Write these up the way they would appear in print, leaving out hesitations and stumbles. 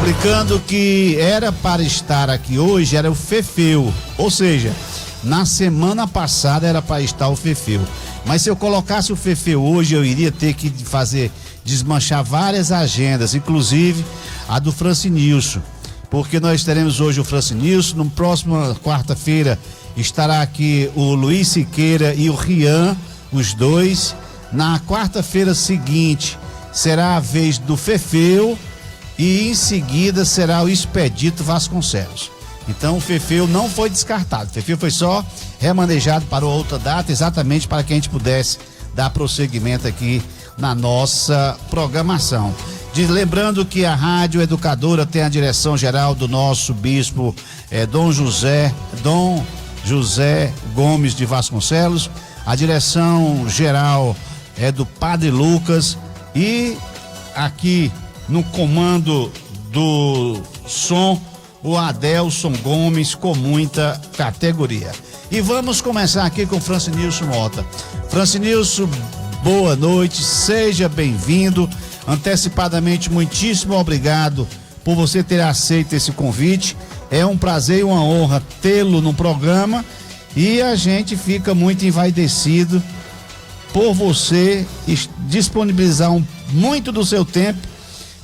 Explicando que era para estar aqui hoje, era o Fefeu, ou seja, na semana passada era para estar o Fefeu, mas se eu colocasse o Fefeu hoje, eu iria ter que desmanchar várias agendas, inclusive a do Francinilson, porque nós teremos hoje o Francinilson, na próxima quarta-feira estará aqui o Luiz Siqueira e o Rian, os dois. Na quarta-feira seguinte será a vez do Fefeu e em seguida será o Expedito Vasconcelos. Então o Fefeu não foi descartado, o Fefeu foi só remanejado para outra data, exatamente para que a gente pudesse dar prosseguimento aqui na nossa programação. Lembrando que a Rádio Educadora tem a direção geral do nosso bispo Dom José Gomes de Vasconcelos, a direção geral é do Padre Lucas e aqui no comando do som o Adelson Gomes, com muita categoria. E vamos começar aqui com Francinilson Mota. Francinilson, boa noite, seja bem-vindo. Antecipadamente, muitíssimo obrigado por você ter aceito esse convite. É um prazer e uma honra tê-lo no programa e a gente fica muito envaidecido por você disponibilizar muito do seu tempo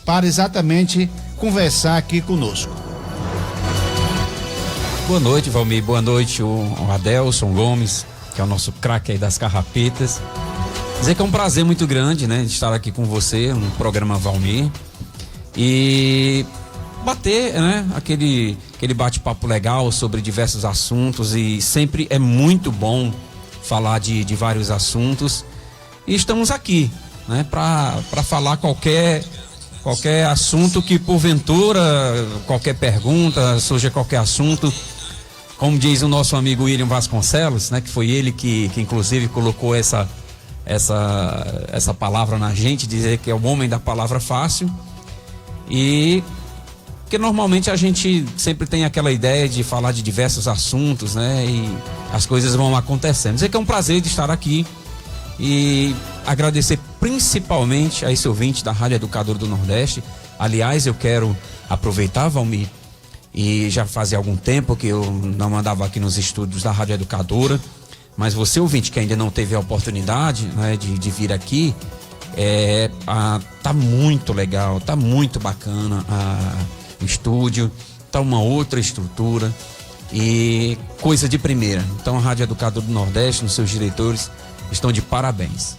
para exatamente conversar aqui conosco. Boa noite, Valmir, boa noite o Adelson Gomes, que é o nosso craque aí das carrapetas. Dizer que é um prazer muito grande, né, de estar aqui com você no programa Valmir e bater, né, aquele bate-papo legal sobre diversos assuntos, e sempre é muito bom falar de vários assuntos, e estamos aqui, né, para falar qualquer assunto que porventura, qualquer pergunta, surja qualquer assunto, como diz o nosso amigo William Vasconcelos, né, que foi ele que inclusive colocou essa palavra na gente, dizer que é o homem da palavra fácil, e que normalmente a gente sempre tem aquela ideia de falar de diversos assuntos, né, e as coisas vão acontecendo. Dizer que é um prazer de estar aqui e agradecer principalmente a esse ouvinte da Rádio Educadora do Nordeste. Aliás, eu quero aproveitar, Valmir, e já fazia algum tempo que eu não andava aqui nos estúdios da Rádio Educadora, mas você, ouvinte, que ainda não teve a oportunidade, né, de vir aqui, tá muito legal, tá muito bacana o estúdio, tá uma outra estrutura e coisa de primeira. Então a Rádio Educadora do Nordeste, os seus diretores, estão de parabéns.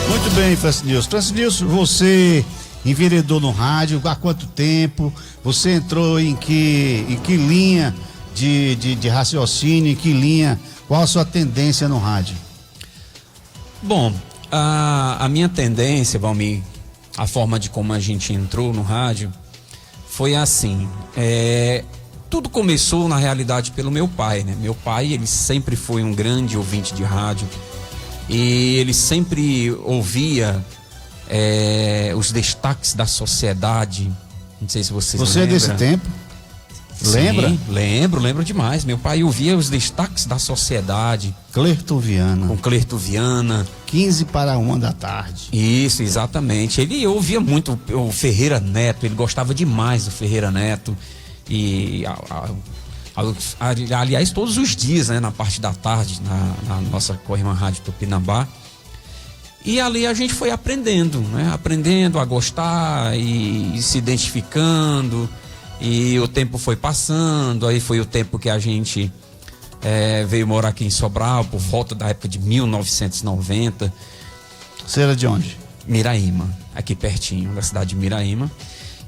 Muito bem, Francinilson. Francinilson, você enveredou no rádio há quanto tempo? Você entrou em que linha de raciocínio, em que linha, qual a sua tendência no rádio? Bom, a minha tendência, Valmir, a forma de como a gente entrou no rádio foi assim, tudo começou na realidade pelo meu pai, né? Meu pai, ele sempre foi um grande ouvinte de rádio e ele sempre ouvia os destaques da sociedade. Não sei se vocês Você lembram. É desse tempo? Lembra? Sim, lembro demais. Meu pai ouvia os destaques da sociedade. Clerton Viana. Com Clerton Viana. 15 para 1 da tarde. Isso, exatamente. Ele ouvia muito o Ferreira Neto, ele gostava demais do Ferreira Neto. E aliás, todos os dias, né, na parte da tarde, na nossa Coirmã Rádio Tupinambá. E ali a gente foi aprendendo, né? Aprendendo a gostar e se identificando. E o tempo foi passando, aí foi o tempo que a gente veio morar aqui em Sobral, por volta da época de 1990. Você era de onde? Miraíma, aqui pertinho da cidade de Miraíma.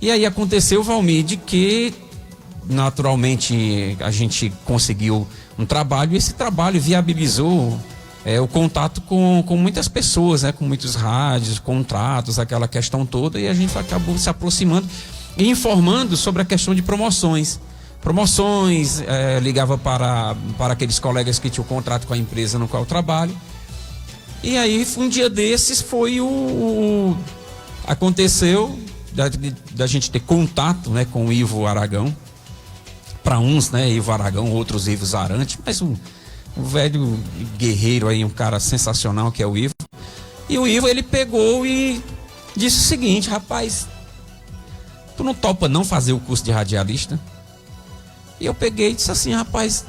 E aí aconteceu, Valmir, de que naturalmente a gente conseguiu um trabalho, e esse trabalho viabilizou o contato com muitas pessoas, né? Com muitos rádios, contratos, aquela questão toda, e a gente acabou se aproximando e informando sobre a questão de promoções, ligava para aqueles colegas que tinham contrato com a empresa no qual eu trabalho. E aí um dia desses foi aconteceu da gente ter contato, né, com o Ivo Aragão, para uns, né, Ivo Aragão, outros Ivo Zarante, mas um velho guerreiro aí, um cara sensacional que é o Ivo. E o Ivo, ele pegou e disse o seguinte: rapaz, tu não topa não fazer o curso de radialista? E eu peguei e disse assim, rapaz,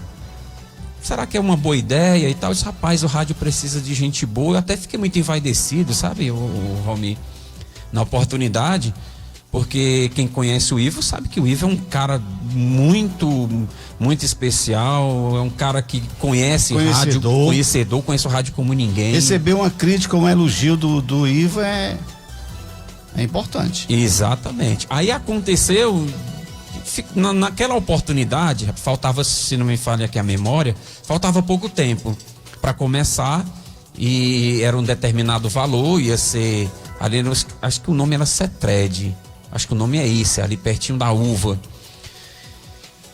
será que é uma boa ideia e tal? Eu disse, rapaz, o rádio precisa de gente boa. Eu até fiquei muito envaidecido, sabe, o Romy, na oportunidade, porque quem conhece o Ivo sabe que o Ivo é um cara muito, muito especial, é um cara que conhece rádio, conhecedor, conhece o rádio como ninguém. Receber uma crítica, um elogio do Ivo é importante. Exatamente. Aí aconteceu, naquela oportunidade, faltava, se não me falha aqui a memória, faltava pouco tempo para começar e era um determinado valor, ia ser ali, acho que o nome era Cetred, acho que o nome é esse, ali pertinho da Uva.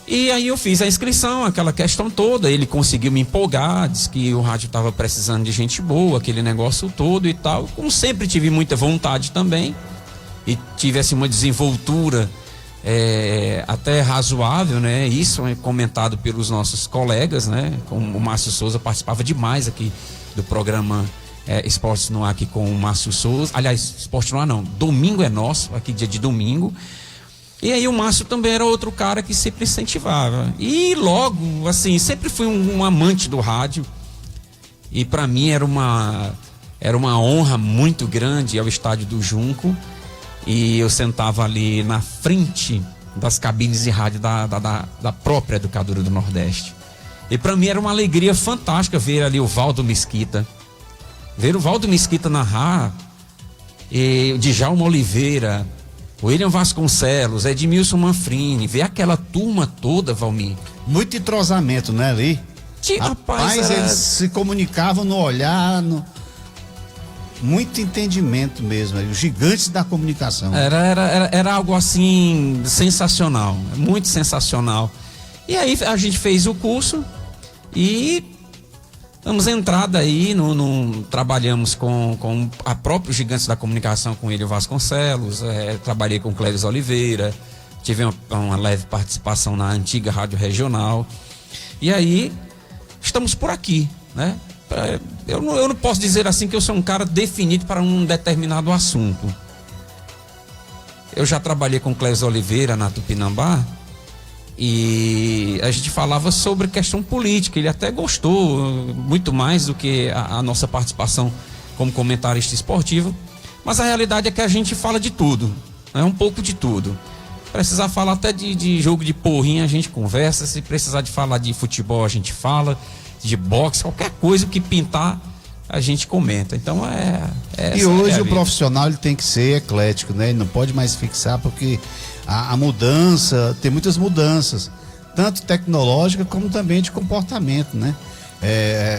E aí eu fiz a inscrição, aquela questão toda, ele conseguiu me empolgar, disse que o rádio estava precisando de gente boa, aquele negócio todo e tal. Como sempre tive muita vontade também, e tive assim uma desenvoltura até razoável, né? Isso é comentado pelos nossos colegas, né? Como o Márcio Souza participava demais aqui do programa Esportes no Ar aqui com o Márcio Souza. Aliás, Esporte no Ar não, Domingo é Nosso, aqui dia de domingo. E aí o Márcio também era outro cara que sempre incentivava. E logo, assim, sempre fui um amante do rádio. E para mim era uma honra muito grande ir ao estádio do Junco. E eu sentava ali na frente das cabines de rádio da própria Educadora do Nordeste. E para mim era uma alegria fantástica ver ali o Valdo Mesquita. Ver o Valdo Mesquita narrar, e o Djalma Oliveira, William Vasconcelos, Edmilson Manfrini, ver aquela turma toda, Valmir. Muito entrosamento, né, ali? Rapaz, eles se comunicavam no olhar, muito entendimento mesmo, os gigantes da comunicação. Era algo assim sensacional, muito sensacional. E aí a gente fez o curso e damos entrada aí, trabalhamos com a própria Gigantes da Comunicação, com William Vasconcelos, trabalhei com Cléris Oliveira, tive uma leve participação na antiga Rádio Regional. E aí estamos por aqui, né? Eu não posso dizer assim que eu sou um cara definido para um determinado assunto. Eu já trabalhei com Cléris Oliveira na Tupinambá e a gente falava sobre questão política. Ele até gostou muito mais do que a nossa participação como comentarista esportivo, mas a realidade é que a gente fala de tudo, né? Um pouco de tudo. Precisar falar até de jogo de porrinha, a gente conversa. Se precisar de falar de futebol, a gente fala, de boxe, qualquer coisa que pintar, a gente comenta. Então e hoje o profissional ele tem que ser eclético, né? Ele não pode mais fixar, porque a mudança, tem muitas mudanças, tanto tecnológica como também de comportamento, né?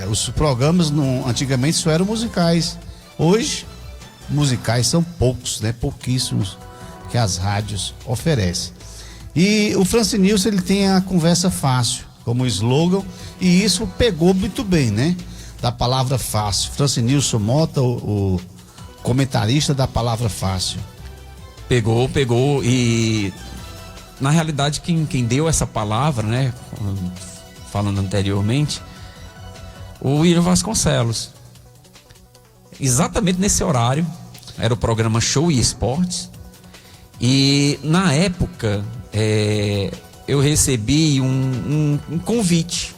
Os programas antigamente só eram musicais. Hoje, musicais são poucos, né? Pouquíssimos que as rádios oferecem. E o Francinilson, ele tem a conversa fácil como slogan, e isso pegou muito bem, né? Da palavra fácil. Francinilson Mota, o comentarista da palavra fácil. Pegou, e na realidade quem deu essa palavra, né? Falando anteriormente, o William Vasconcelos. Exatamente nesse horário, era o programa Show e Esportes, e na época eu recebi um convite.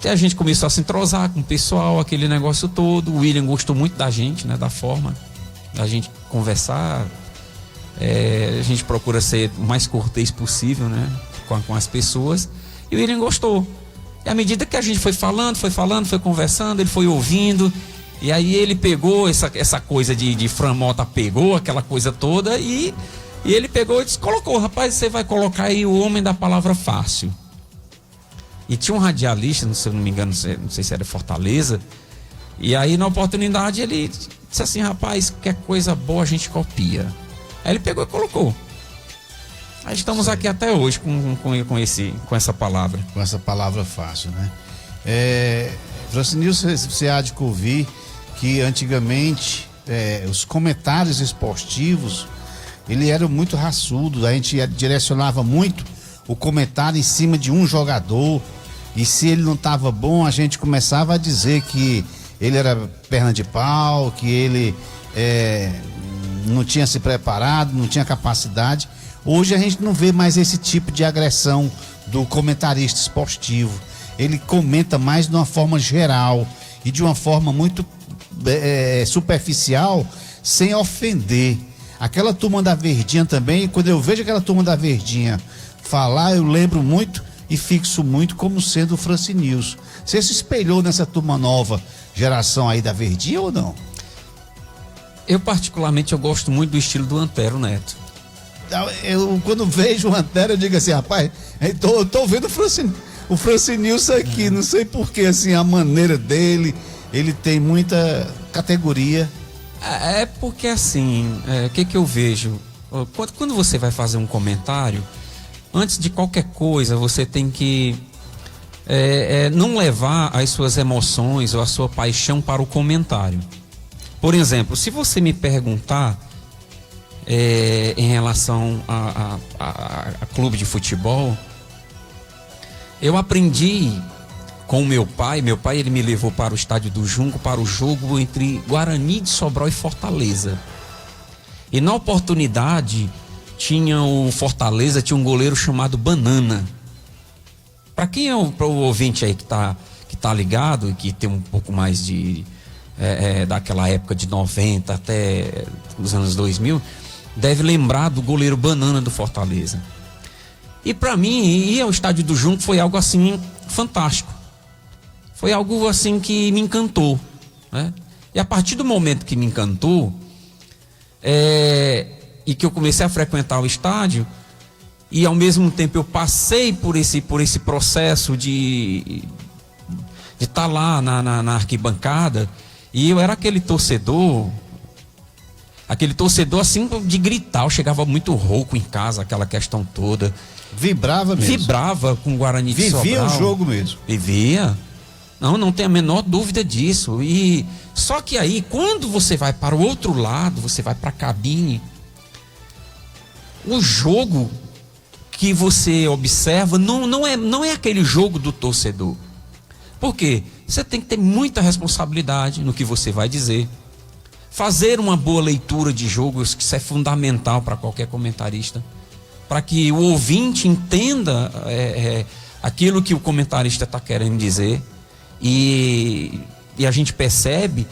E a gente começou a se entrosar com o pessoal, aquele negócio todo. O William gostou muito da gente, né? Da forma da gente conversar. A gente procura ser o mais cortês possível, né? Com as pessoas. E o William gostou. E à medida que a gente foi falando, foi conversando, ele foi ouvindo. E aí ele pegou essa coisa de Fran Mota, pegou aquela coisa toda e ele pegou e disse, colocou, rapaz, você vai colocar aí o homem da palavra fácil. E tinha um radialista, se eu não me engano, não sei se era Fortaleza, e aí na oportunidade ele disse assim, rapaz, qualquer coisa boa a gente copia. Aí ele pegou e colocou. Aí estamos aqui até hoje com essa palavra. Com essa palavra fácil, né? Francinilson, você há de ouvir que antigamente os comentários esportivos, ele era muito raçudo, a gente direcionava muito o comentário em cima de um jogador, e se ele não estava bom, a gente começava a dizer que ele era perna de pau, que ele não tinha se preparado, não tinha capacidade. Hoje a gente não vê mais esse tipo de agressão do comentarista esportivo. Ele comenta mais de uma forma geral e de uma forma muito superficial, sem ofender. Aquela turma da Verdinha também, quando eu vejo aquela turma da Verdinha falar, eu lembro muito e fixo muito como sendo o Francinilson. Você se espelhou nessa turma nova geração aí da Verdinha ou não? Eu particularmente eu gosto muito do estilo do Antero Neto. Eu quando vejo o Antero eu digo assim, rapaz, eu tô vendo o Francinilson aqui, não sei porquê, assim, a maneira dele, ele tem muita categoria. É porque assim, o que eu vejo? Quando você vai fazer um comentário, antes de qualquer coisa, você tem que não levar as suas emoções ou a sua paixão para o comentário. Por exemplo, se você me perguntar em relação a clube de futebol, eu aprendi com o meu pai ele me levou para o estádio do Junco para o jogo entre Guarani de Sobral e Fortaleza. E na oportunidade o Fortaleza tinha um goleiro chamado Banana. Para quem é o ouvinte aí que tá ligado e que tem um pouco mais de daquela época de 90 até os anos 2000, deve lembrar do goleiro Banana do Fortaleza. E para mim, ir ao estádio do Junco foi algo assim fantástico. Foi algo assim que me encantou, né? E a partir do momento que me encantou, e que eu comecei a frequentar o estádio, e ao mesmo tempo eu passei por esse processo de estar lá na arquibancada, e eu era aquele torcedor assim de gritar. Eu chegava muito rouco em casa, aquela questão toda. Vibrava mesmo. Vibrava com o Guarani de Sobral. Vivia o jogo mesmo. Vivia. Não tem a menor dúvida disso. E só que aí, quando você vai para o outro lado, você vai para a cabine, o jogo que você observa não é aquele jogo do torcedor. Por quê? Você tem que ter muita responsabilidade no que você vai dizer. Fazer uma boa leitura de jogos, que isso é fundamental para qualquer comentarista, para que o ouvinte entenda aquilo que o comentarista está querendo dizer. E a gente percebe,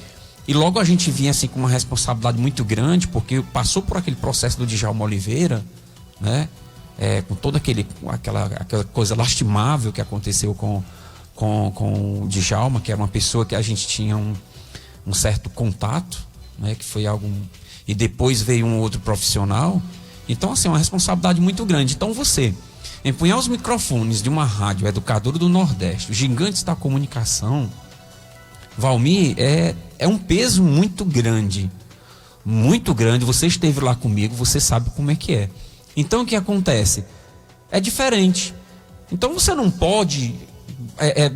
e logo a gente vinha assim com uma responsabilidade muito grande, porque passou por aquele processo do Djalma Oliveira, né? Com toda aquela coisa lastimável que aconteceu com o Djalma, que era uma pessoa que a gente tinha um certo contato, né? Que foi algo, e depois veio um outro profissional. Então assim, uma responsabilidade muito grande. Então você empunhar os microfones de uma rádio educadora do Nordeste, os gigantes da comunicação, Valmir, é um peso muito grande. Muito grande. Você esteve lá comigo, você sabe como é que é. Então o que acontece? É diferente. Então você não pode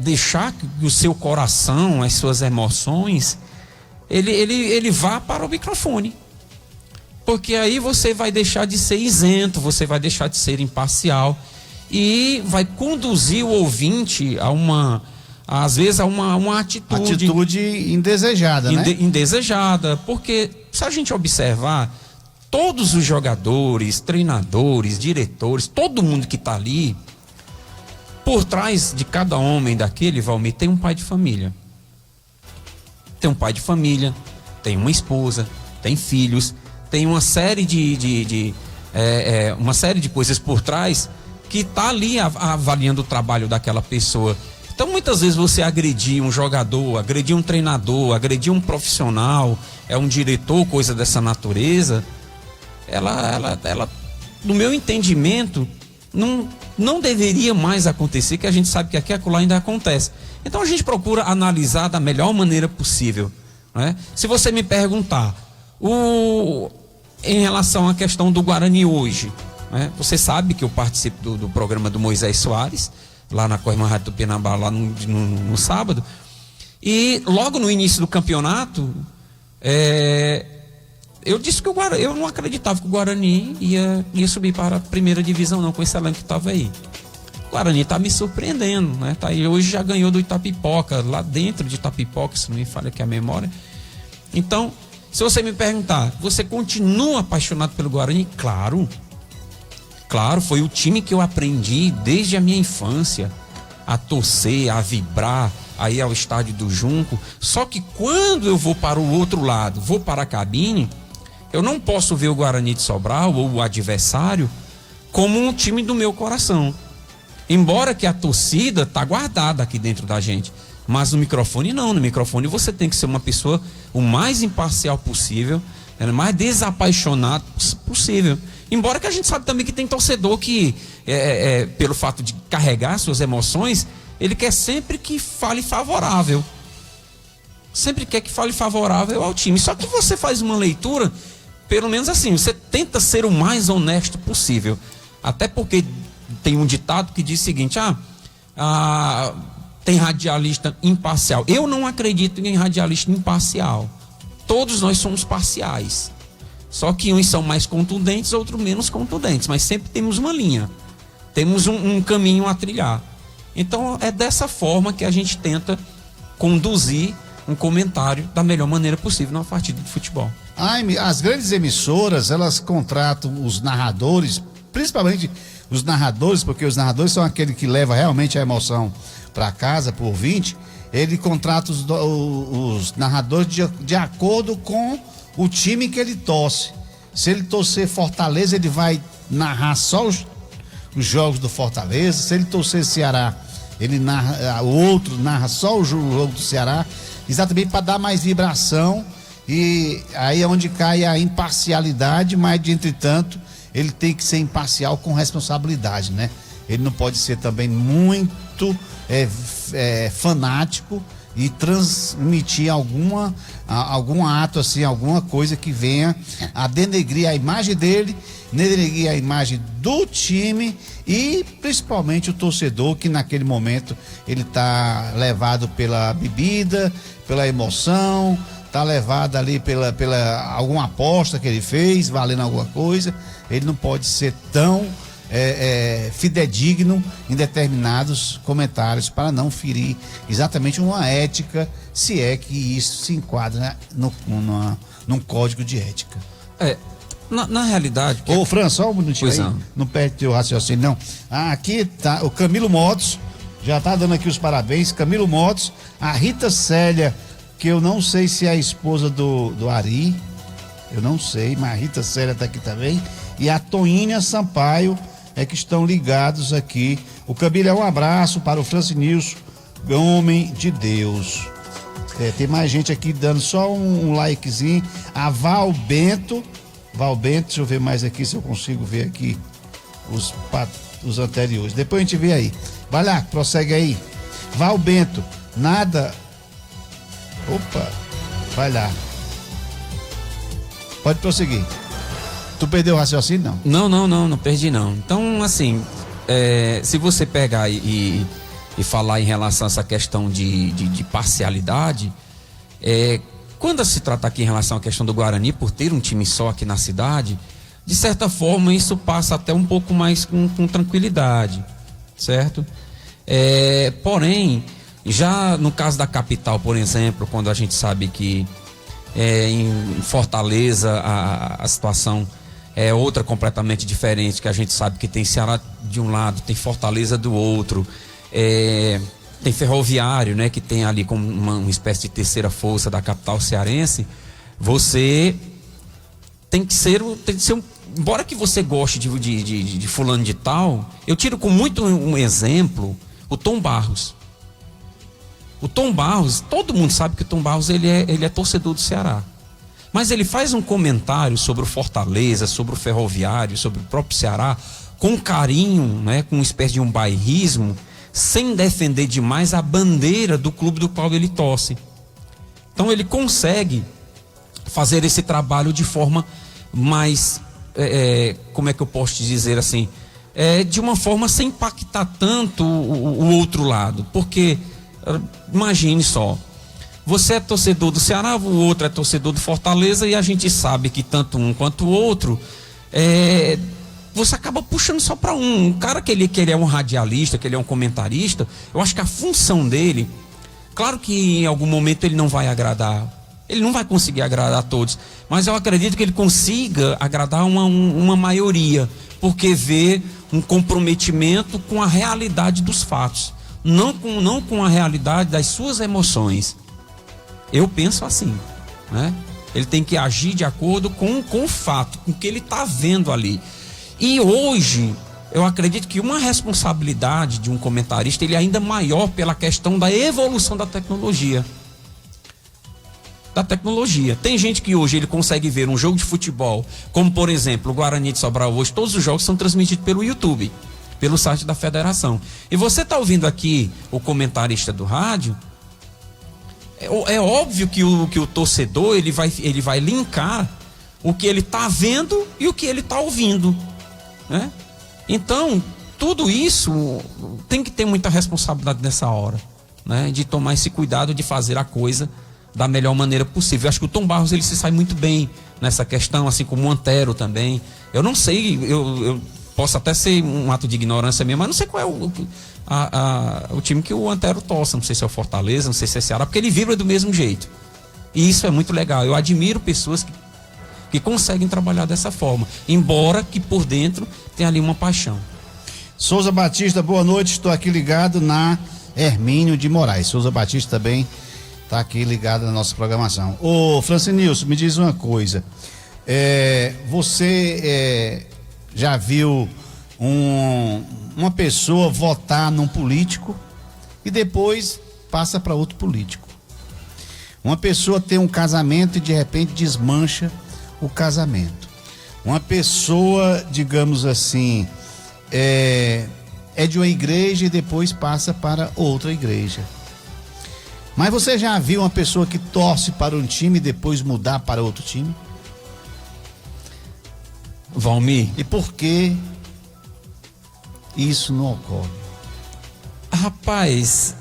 deixar que o seu coração, as suas emoções, ele vá para o microfone. Porque aí você vai deixar de ser isento, você vai deixar de ser imparcial e vai conduzir o ouvinte às vezes a uma atitude indesejada, né? Indesejada, porque se a gente observar, todos os jogadores, treinadores, diretores, todo mundo que está ali, por trás de cada homem daquele, Valmir, tem um pai de família. Tem um pai de família, tem uma esposa, tem filhos, tem uma série uma série de coisas por trás que está ali avaliando o trabalho daquela pessoa. Então muitas vezes você agredir um jogador, agredir um treinador, agredir um profissional, um diretor, coisa dessa natureza, ela no meu entendimento, não deveria mais acontecer, que a gente sabe que aqui e acolá ainda acontece. Então a gente procura analisar da melhor maneira possível, né? Se você me perguntar em relação à questão do Guarani hoje, né? Você sabe que eu participo do programa do Moisés Soares, lá na Corrima Rádio Tupinambá, lá no sábado, e logo no início do campeonato, eu disse que eu não acreditava que o Guarani ia subir para a primeira divisão, não, com esse elenco que estava aí. O Guarani está me surpreendendo, né? Tá aí, hoje já ganhou do Itapipoca, lá dentro de Itapipoca, se não me falha aqui a memória. Então, Se você me perguntar, você continua apaixonado pelo Guarani? Claro. Claro, foi o time que eu aprendi desde a minha infância a torcer, a vibrar, a ir ao estádio do Junco. Só que quando eu vou para o outro lado, vou para a cabine, eu não posso ver o Guarani de Sobral ou o adversário como um time do meu coração. Embora que a torcida tá guardada aqui dentro da gente, mas no microfone não. No microfone você tem que ser uma pessoa o mais imparcial possível, o mais desapaixonado possível. Embora que a gente sabe também que tem torcedor que, pelo fato de carregar suas emoções, ele quer sempre que fale favorável. Sempre quer que fale favorável ao time. Só que você faz uma leitura, pelo menos assim, você tenta ser o mais honesto possível. Até porque tem um ditado que diz o seguinte, tem radialista imparcial. Eu não acredito em radialista imparcial. Todos nós somos parciais. Só que uns são mais contundentes, outros menos contundentes. Mas sempre temos uma linha. Temos um caminho a trilhar. Então é dessa forma que a gente tenta conduzir um comentário da melhor maneira possível numa partida de futebol. As grandes emissoras, elas contratam os narradores, principalmente os narradores, porque os narradores são aqueles que levam realmente a emoção para casa, pro ouvinte. Ele contrata os narradores de acordo com o time que ele torce. Se ele torcer Fortaleza, ele vai narrar só os jogos do Fortaleza. Se ele torcer Ceará, ele narra, o outro narra só o jogo do Ceará, exatamente para dar mais vibração. E aí é onde cai a imparcialidade, mas de entretanto ele tem que ser imparcial com responsabilidade, né? Ele não pode ser também muito fanático e transmitir algum ato assim, alguma coisa que venha a denegrir a imagem dele, denegrir a imagem do time e principalmente o torcedor, que naquele momento ele está levado pela bebida, pela emoção, está levado ali pela alguma aposta que ele fez, valendo alguma coisa. Ele não pode ser tão fidedigno em determinados comentários para não ferir exatamente uma ética, se é que isso se enquadra num código de ética. Na realidade... Ô, Fran, só um minutinho aí, não perde teu raciocínio, não. Aqui tá o Camilo Motos, já tá dando aqui os parabéns. Camilo Motos, a Rita Célia, que eu não sei se é a esposa do Ari, eu não sei, mas a Rita Célia tá aqui também, e a Toinha Sampaio que estão ligados aqui. O Camilo, um abraço para o Francinilson, homem de Deus. Tem mais gente aqui dando só um likezinho. A Val Bento, deixa eu ver mais aqui se eu consigo ver aqui os anteriores. Depois a gente vê aí. Vai lá, prossegue aí. Val Bento, nada. Opa, vai lá. Pode prosseguir. Tu perdeu o raciocínio, não? Não perdi não. Então, assim, se você pegar e falar em relação a essa questão de parcialidade, quando se trata aqui em relação à questão do Guarani, por ter um time só aqui na cidade, de certa forma isso passa até um pouco mais com tranquilidade, certo? Porém, já no caso da capital, por exemplo, quando a gente sabe que em Fortaleza a situação é outra completamente diferente, que a gente sabe que tem Ceará de um lado, tem Fortaleza do outro, tem Ferroviário, né, que tem ali como uma espécie de terceira força da capital cearense. Você tem que ser embora que você goste de fulano de tal, eu tiro com muito um exemplo o Tom Barros. O Tom Barros, todo mundo sabe que o Tom Barros ele é torcedor do Ceará. Mas ele faz um comentário sobre o Fortaleza, sobre o Ferroviário, sobre o próprio Ceará, com carinho, né, com uma espécie de um bairrismo, sem defender demais a bandeira do clube do qual ele torce. Então ele consegue fazer esse trabalho de forma mais, como é que eu posso te dizer assim, de uma forma sem impactar tanto o outro lado. Porque, imagine só, você é torcedor do Ceará, o outro é torcedor do Fortaleza, e a gente sabe que tanto um quanto o outro, você acaba puxando só para um. O cara que ele é um radialista, que ele é um comentarista, eu acho que a função dele, claro que em algum momento ele não vai agradar Ele não vai conseguir agradar a todos, mas eu acredito que ele consiga agradar uma maioria, porque vê um comprometimento com a realidade dos fatos, não com a realidade das suas emoções. Eu penso assim, né? Ele tem que agir de acordo com o fato, com o que ele está vendo ali. E hoje, eu acredito que uma responsabilidade de um comentarista, ele é ainda maior pela questão da evolução da tecnologia. Tem gente que hoje ele consegue ver um jogo de futebol, como por exemplo o Guarani de Sobral hoje, todos os jogos são transmitidos pelo YouTube, pelo site da federação. E você está ouvindo aqui o comentarista do rádio, é óbvio que o torcedor ele vai linkar o que ele está vendo e o que ele está ouvindo, né? Então, tudo isso tem que ter muita responsabilidade nessa hora, né? De tomar esse cuidado de fazer a coisa da melhor maneira possível. Eu acho que o Tom Barros ele se sai muito bem nessa questão, assim como o Antero também. Eu não sei, eu posso até ser um ato de ignorância mesmo, mas não sei qual é o time que o Antero torce. Não sei se é o Fortaleza, não sei se é o Ceará, porque ele vibra do mesmo jeito. E isso é muito legal. Eu admiro pessoas que conseguem trabalhar dessa forma, embora que por dentro tenha ali uma paixão. Souza Batista, boa noite, estou aqui ligado na Hermínio de Moraes. Souza Batista também está aqui ligado na nossa programação. Ô Francinilson, me diz uma coisa, você já viu uma pessoa votar num político e depois passa para outro político? Uma pessoa tem um casamento e de repente desmancha o casamento. Uma pessoa, digamos assim, é de uma igreja e depois passa para outra igreja. Mas você já viu uma pessoa que torce para um time e depois mudar para outro time? Valmir. E por que isso não ocorre? Rapaz,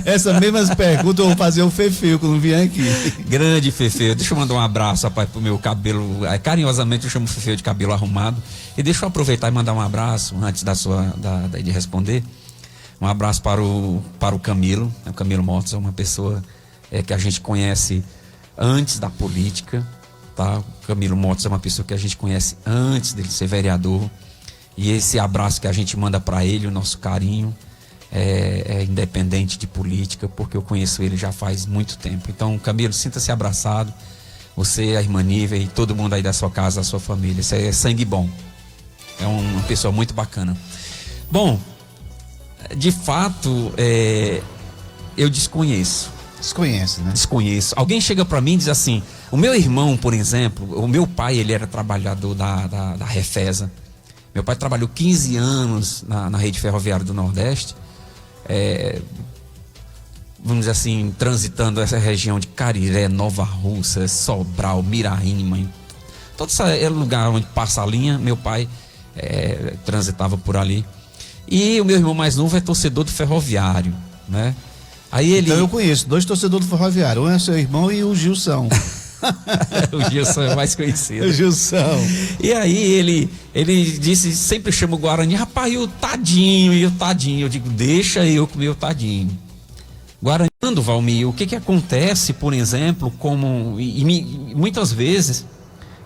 Essa mesma pergunta eu vou fazer o Fefeu quando vier aqui. Grande Fefeu, deixa eu mandar um abraço, rapaz, pro meu cabelo, carinhosamente eu chamo o Fefeu de cabelo arrumado, e deixa eu aproveitar e mandar um abraço, antes de responder, um abraço para o Camilo, o Camilo Motos, é uma pessoa que a gente conhece antes da política, tá? O Camilo Motos é uma pessoa que a gente conhece antes dele ser vereador, e esse abraço que a gente manda para ele, o nosso carinho, é independente de política, porque eu conheço ele já faz muito tempo. Então, Camilo, sinta-se abraçado, você, a irmã Nívia e todo mundo aí da sua casa, da sua família, isso é sangue bom, é uma pessoa muito bacana. Bom, de fato, eu desconheço. Desconhece, né? Desconheço. Alguém chega para mim e diz assim, o meu irmão, por exemplo, o meu pai, ele era trabalhador da Refesa. Meu pai trabalhou 15 anos na rede ferroviária do Nordeste, vamos dizer assim, transitando essa região de Cariré, Nova Russa, Sobral, Miraíma, todo esse lugar onde passa a linha, meu pai transitava por ali. E o meu irmão mais novo é torcedor do Ferroviário, né? Aí ele... Então eu conheço 2 torcedores do Ferroviário, um é seu irmão e o Gilson. O Gilson é mais conhecido. O Gilson. E aí ele disse, sempre chama o Guarani, rapaz, e o tadinho. Eu digo, deixa eu comer o tadinho. Guarani, Valmir, o que acontece, por exemplo, muitas vezes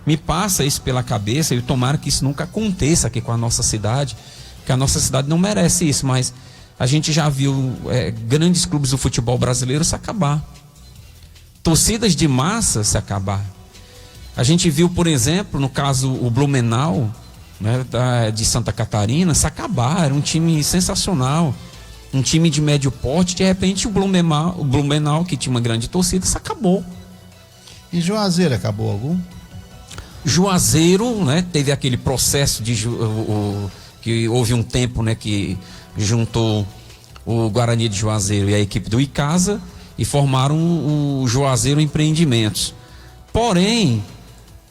me passa isso pela cabeça, e tomara que isso nunca aconteça aqui com a nossa cidade, que a nossa cidade não merece isso, mas a gente já viu grandes clubes do futebol brasileiro se acabar, torcidas de massa se acabar. A gente viu, por exemplo, no caso o Blumenau, né, de Santa Catarina, se acabar. Era um time sensacional, um time de médio porte. De repente o Blumenau, que tinha uma grande torcida, se acabou. E Juazeiro acabou algum? Juazeiro, né, teve aquele processo que houve um tempo, né, que juntou o Guarani de Juazeiro e a equipe do Icasa e formaram o Juazeiro Empreendimentos. Porém,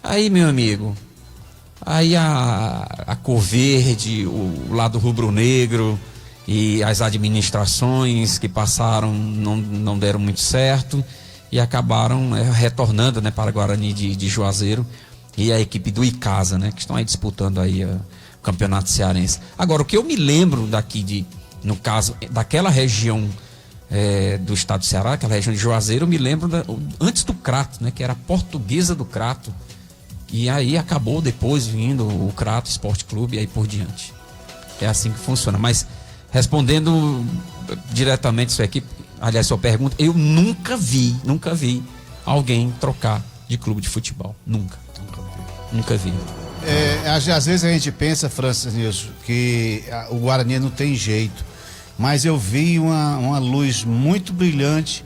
aí, meu amigo, aí a cor verde, o lado rubro-negro e as administrações que passaram não deram muito certo e acabaram retornando, né, para Guarani de Juazeiro e a equipe do Icasa, né, que estão aí disputando aí o Campeonato Cearense. Agora, o que eu me lembro daqui no caso, daquela região do estado do Ceará, aquela região de Juazeiro. Eu me lembro antes do Crato, né, que era a Portuguesa do Crato, e aí acabou depois vindo o Crato Esporte Clube e aí por diante. É assim que funciona. Mas respondendo diretamente sua equipe, aliás, sua pergunta, eu nunca vi alguém trocar de clube de futebol. Nunca vi. Às vezes a gente pensa, Francis Nilson, que o Guarani não tem jeito, mas eu vi uma luz muito brilhante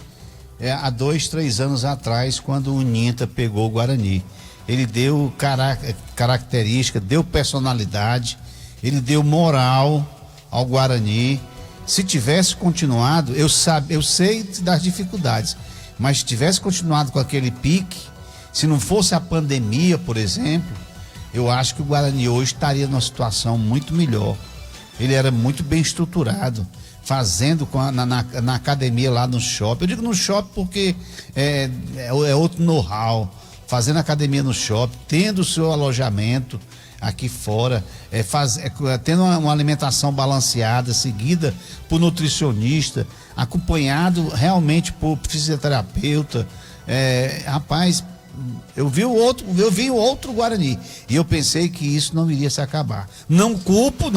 há 2-3 anos atrás, quando o Ninta pegou o Guarani. Ele deu característica, deu personalidade, ele deu moral ao Guarani. Se tivesse continuado, eu sei das dificuldades, mas se tivesse continuado com aquele pique, se não fosse a pandemia, por exemplo, eu acho que o Guarani hoje estaria numa situação muito melhor. Ele era muito bem estruturado, fazendo na academia lá no shopping. Eu digo no shopping porque é outro know-how. Fazendo academia no shopping, tendo o seu alojamento aqui fora, tendo uma alimentação balanceada, seguida por nutricionista, acompanhado realmente por fisioterapeuta. Rapaz, eu vi o outro Guarani e eu pensei que isso não iria se acabar. Não culpo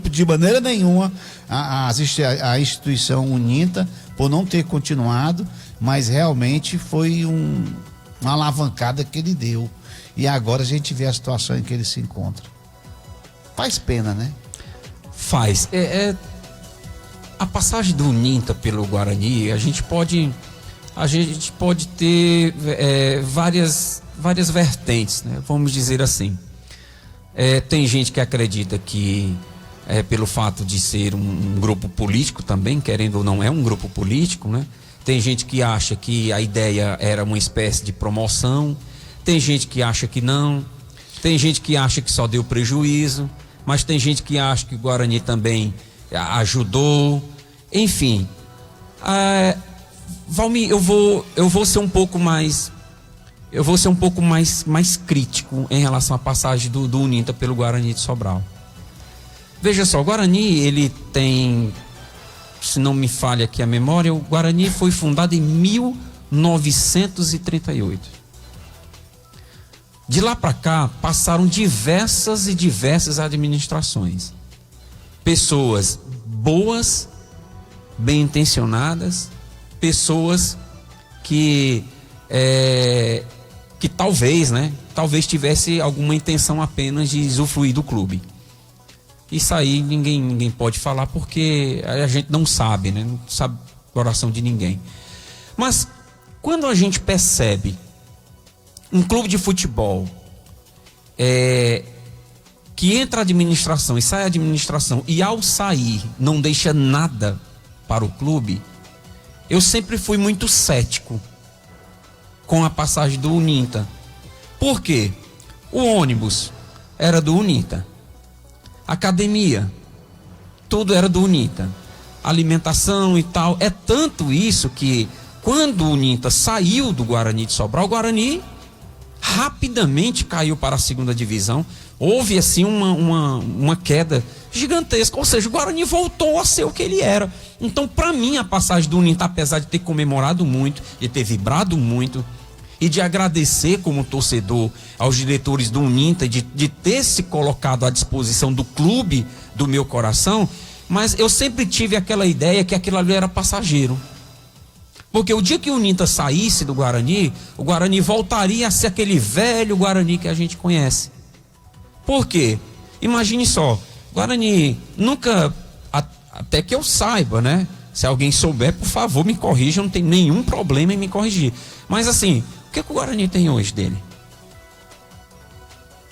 de maneira nenhuma a instituição Uninta por não ter continuado, mas realmente foi uma alavancada que ele deu. E agora a gente vê a situação em que ele se encontra. Faz pena, né? Faz. A passagem do Uninta pelo Guarani, a gente pode ter várias vertentes, né? Vamos dizer assim. Tem gente que acredita que pelo fato de ser um grupo político também, querendo ou não, é um grupo político, né? Tem gente que acha que a ideia era uma espécie de promoção, tem gente que acha que não, tem gente que acha que só deu prejuízo, mas tem gente que acha que o Guarani também ajudou, enfim. Valmir, eu vou ser um pouco mais crítico em relação à passagem do Uninta pelo Guarani de Sobral. Veja só, o Guarani, ele tem, se não me falha aqui a memória, o Guarani foi fundado em 1938. De lá para cá, passaram diversas administrações. Pessoas boas, bem intencionadas, pessoas que talvez tivesse alguma intenção apenas de usufruir do clube. Isso aí ninguém pode falar porque a gente não sabe, né? Não sabe o coração de ninguém. Mas quando a gente percebe um clube de futebol que entra a administração e sai a administração e ao sair não deixa nada para o clube, eu sempre fui muito cético com a passagem do Uninta. Por quê? O ônibus era do Uninta. Academia, tudo era do Uninta. Alimentação e tal. É tanto isso que quando o Uninta saiu do Guarani de Sobral, o Guarani rapidamente caiu para a segunda divisão. Houve assim uma queda gigantesca. Ou seja, o Guarani voltou a ser o que ele era. Então, para mim, a passagem do Uninta, apesar de ter comemorado muito, de ter vibrado muito e de agradecer como torcedor aos diretores do Uninta, de ter se colocado à disposição do clube do meu coração, mas eu sempre tive aquela ideia que aquilo ali era passageiro. Porque o dia que o Uninta saísse do Guarani, o Guarani voltaria a ser aquele velho Guarani que a gente conhece. Por quê? Imagine só, Guarani nunca, até que eu saiba, né? Se alguém souber, por favor, me corrija, não tem nenhum problema em me corrigir. Mas assim, o que o Guarani tem hoje dele?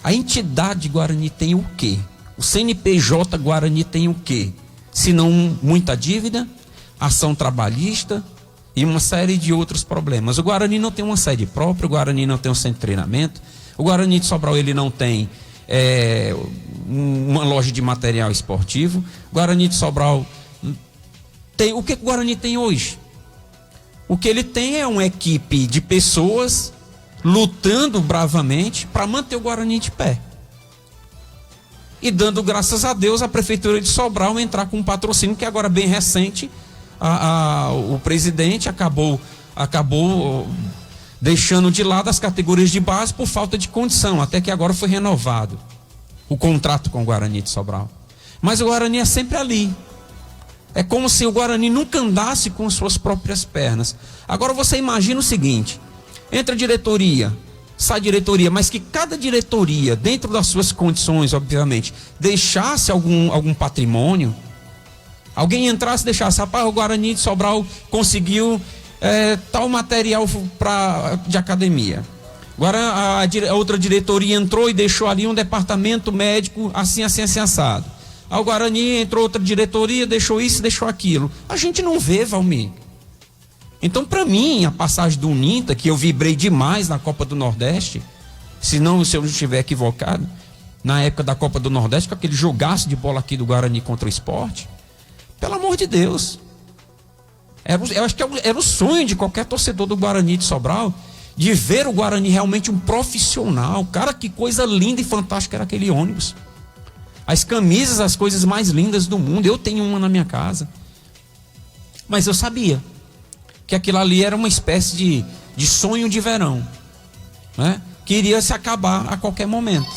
A entidade Guarani tem o quê? O CNPJ Guarani tem o quê? Se não muita dívida, ação trabalhista e uma série de outros problemas. O Guarani não tem uma sede própria, o Guarani não tem um centro de treinamento, o Guarani de Sobral ele não tem uma loja de material esportivo. O Guarani de Sobral tem, o que o Guarani tem hoje? O que ele tem é uma equipe de pessoas lutando bravamente para manter o Guarani de pé. E dando graças a Deus a Prefeitura de Sobral entrar com um patrocínio que agora é bem recente, o presidente acabou deixando de lado as categorias de base por falta de condição, até que agora foi renovado o contrato com o Guarani de Sobral. Mas o Guarani é sempre ali. É como se o Guarani nunca andasse com suas próprias pernas. Agora você imagina o seguinte: entra a diretoria, sai a diretoria, mas que cada diretoria, dentro das suas condições, obviamente, deixasse algum patrimônio. Alguém entrasse e deixasse, rapaz, o Guarani de Sobral conseguiu tal material de academia. Agora a outra diretoria entrou e deixou ali um departamento médico assim, assado. Ao Guarani entrou outra diretoria, deixou isso, deixou aquilo. A gente não vê, Valmir. Então, para mim, a passagem do Uninta, que eu vibrei demais na Copa do Nordeste, se eu não estiver equivocado, na época da Copa do Nordeste, com aquele jogaço de bola aqui do Guarani contra o Sport, pelo amor de Deus. Eu acho que era o sonho de qualquer torcedor do Guarani de Sobral, de ver o Guarani realmente um profissional. Cara, que coisa linda e fantástica era aquele ônibus. As camisas, as coisas mais lindas do mundo. Eu tenho uma na minha casa. Mas eu sabia que aquilo ali era uma espécie de sonho de verão, né? Que iria se acabar a qualquer momento.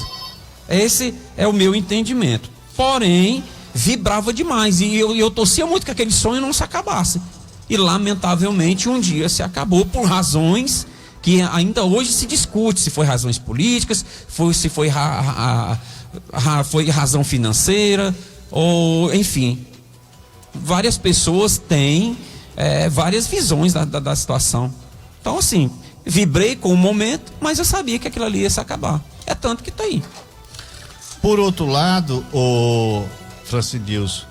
Esse é o meu entendimento. Porém, vibrava demais. E eu torcia muito que aquele sonho não se acabasse. E lamentavelmente um dia se acabou por razões que ainda hoje se discute. Se foi razões políticas, se foi razão financeira, ou enfim, várias pessoas têm várias visões da situação. Então assim, vibrei com o momento, mas eu sabia que aquilo ali ia se acabar. É tanto que tá aí. Por outro lado, o Francidilson,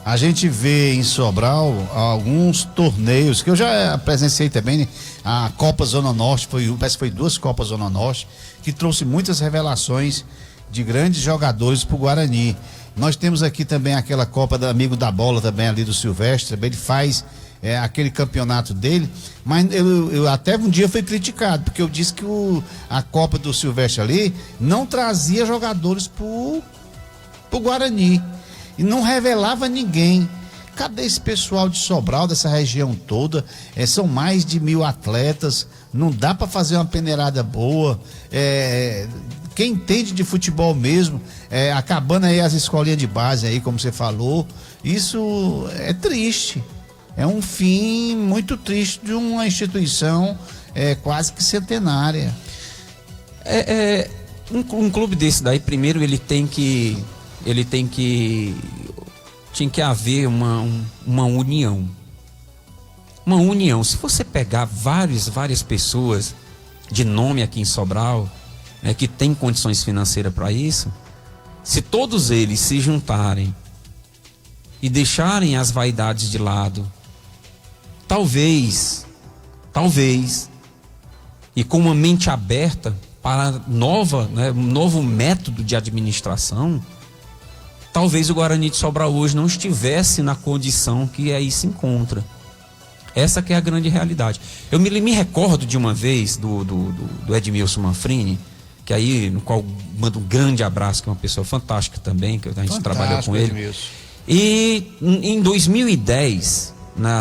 a gente vê em Sobral alguns torneios que eu já presenciei também. A Copa Zona Norte, parece que foi 2 Copas Zona Norte, que trouxe muitas revelações de grandes jogadores para o Guarani. Nós temos aqui também aquela Copa do Amigo da Bola também ali do Silvestre, também ele faz aquele campeonato dele, mas eu até um dia fui criticado, porque eu disse que a Copa do Silvestre ali não trazia jogadores pro Guarani e não revelava ninguém. Cadê esse pessoal de Sobral, dessa região toda? São mais de 1000 atletas, não dá para fazer uma peneirada boa. Quem entende de futebol mesmo, acabando aí as escolinhas de base aí, como você falou, isso é triste. É um fim muito triste de uma instituição quase que centenária. Um clube desse daí, primeiro tinha que haver uma união. Uma união. Se você pegar várias pessoas de nome aqui em Sobral, que tem condições financeiras para isso, se todos eles se juntarem e deixarem as vaidades de lado, talvez, e com uma mente aberta para um novo método de administração, talvez o Guarani de Sobral hoje não estivesse na condição que aí se encontra. Essa que é a grande realidade. Eu me recordo de uma vez do Edmilson Manfrini, que aí, no qual mando um grande abraço, que é uma pessoa fantástica também, que a gente trabalhou com ele. Edmilson. E em 2010,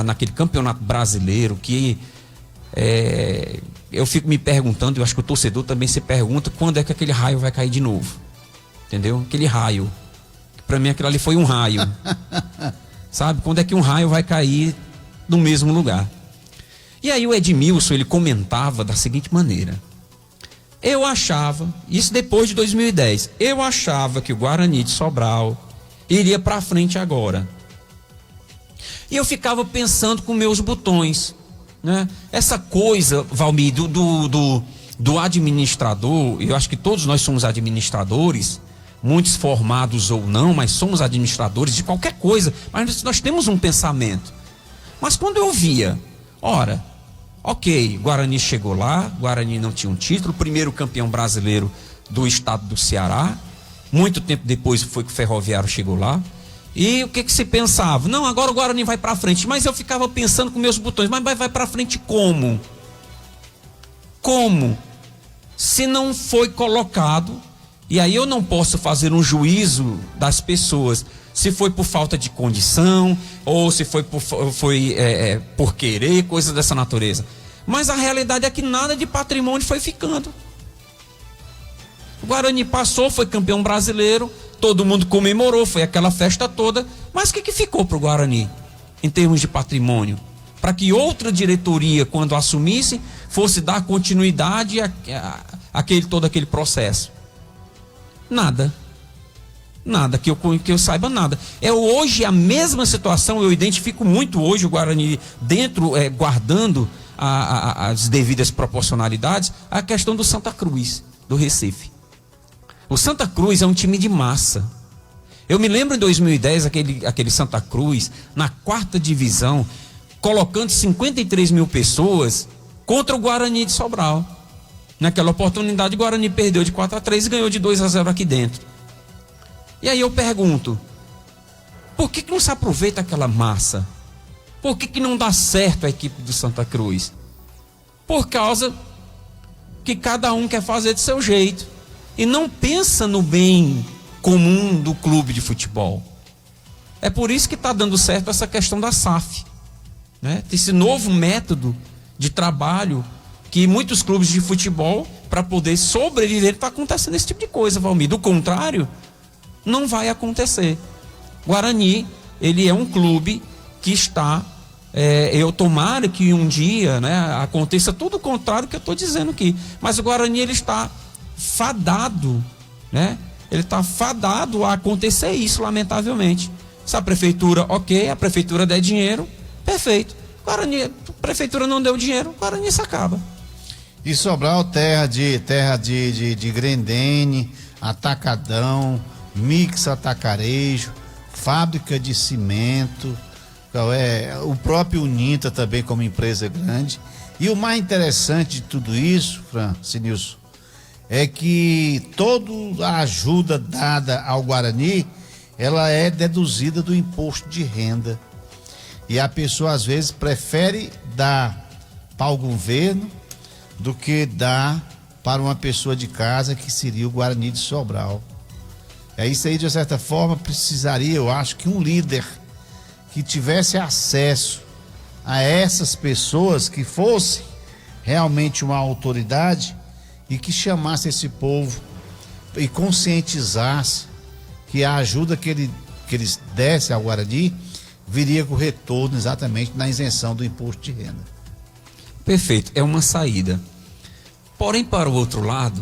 naquele campeonato brasileiro, que eu fico me perguntando, eu acho que o torcedor também se pergunta, quando é que aquele raio vai cair de novo? Entendeu? Aquele raio. Para mim aquilo ali foi um raio. Sabe? Quando é que um raio vai cair no mesmo lugar? E aí o Edmilson, ele comentava da seguinte maneira: eu achava, isso depois de 2010, eu achava que o Guarani de Sobral iria para frente agora. E eu ficava pensando com meus botões, né? Essa coisa, Valmir, do administrador, eu acho que todos nós somos administradores, muitos formados ou não, mas somos administradores de qualquer coisa, mas nós temos um pensamento. Mas quando eu via, ora, ok, Guarani chegou lá, Guarani não tinha um título, primeiro campeão brasileiro do estado do Ceará, muito tempo depois foi que o Ferroviário chegou lá, e o que se pensava? Não, agora o Guarani vai para frente, mas eu ficava pensando com meus botões, mas vai para frente como? Como? Se não foi colocado E aí eu não posso fazer um juízo das pessoas, se foi por falta de condição, ou se foi por querer, coisas dessa natureza. Mas a realidade é que nada de patrimônio foi ficando. O Guarani passou, foi campeão brasileiro, todo mundo comemorou, foi aquela festa toda, mas o que ficou para o Guarani, em termos de patrimônio? Para que outra diretoria, quando assumisse, fosse dar continuidade todo aquele processo. Nada, que eu saiba nada. É hoje a mesma situação, eu identifico muito hoje o Guarani dentro, guardando as devidas proporcionalidades, a questão do Santa Cruz, do Recife. O Santa Cruz é um time de massa. Eu me lembro em 2010, aquele Santa Cruz, na 4ª divisão, colocando 53 mil pessoas contra o Guarani de Sobral. Naquela oportunidade, o Guarani perdeu de 4-3 e ganhou de 2-0 aqui dentro. E aí eu pergunto, por que não se aproveita aquela massa? Por que não dá certo a equipe do Santa Cruz? Por causa que cada um quer fazer do seu jeito e não pensa no bem comum do clube de futebol. É por isso que está dando certo essa questão da SAF, né? Esse novo método de trabalho que muitos clubes de futebol, para poder sobreviver, está acontecendo esse tipo de coisa, Valmir. Do contrário, não vai acontecer. Guarani, ele é um clube que está, eu tomara que um dia, né, aconteça tudo o contrário que eu estou dizendo aqui, mas o Guarani, ele está fadado, né? Ele está fadado a acontecer isso, lamentavelmente. Se a prefeitura, ok, a prefeitura der dinheiro, perfeito. Guarani, a prefeitura não deu dinheiro, Guarani se acaba. E Sobral, terra de Grendene, atacadão, mix atacarejo, fábrica de cimento, o próprio Uninta também como empresa grande. E o mais interessante de tudo isso, Francinilson, é que toda a ajuda dada ao Guarani, ela é deduzida do imposto de renda. E a pessoa às vezes prefere dar para o governo do que dar para uma pessoa de casa, que seria o Guarani de Sobral. Isso aí, de certa forma, precisaria, eu acho, que um líder que tivesse acesso a essas pessoas, que fosse realmente uma autoridade e que chamasse esse povo e conscientizasse que a ajuda que eles dessem ao Guarani viria com retorno exatamente na isenção do imposto de renda. Perfeito, é uma saída. Porém, para o outro lado,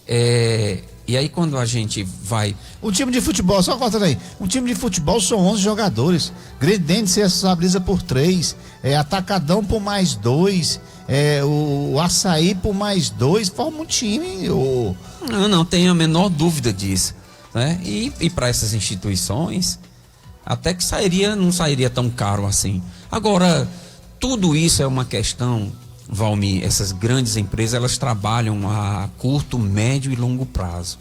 e aí quando a gente vai... Um time de futebol, só cortando aí, um time de futebol são 11 jogadores, Grendene se responsabiliza por 3, Atacadão por mais 2, o Açaí por mais 2, forma um time. Não tenho a menor dúvida disso, né? E para essas instituições, até que não sairia tão caro assim. Agora, tudo isso é uma questão, Valmir, essas grandes empresas, elas trabalham a curto, médio e longo prazo.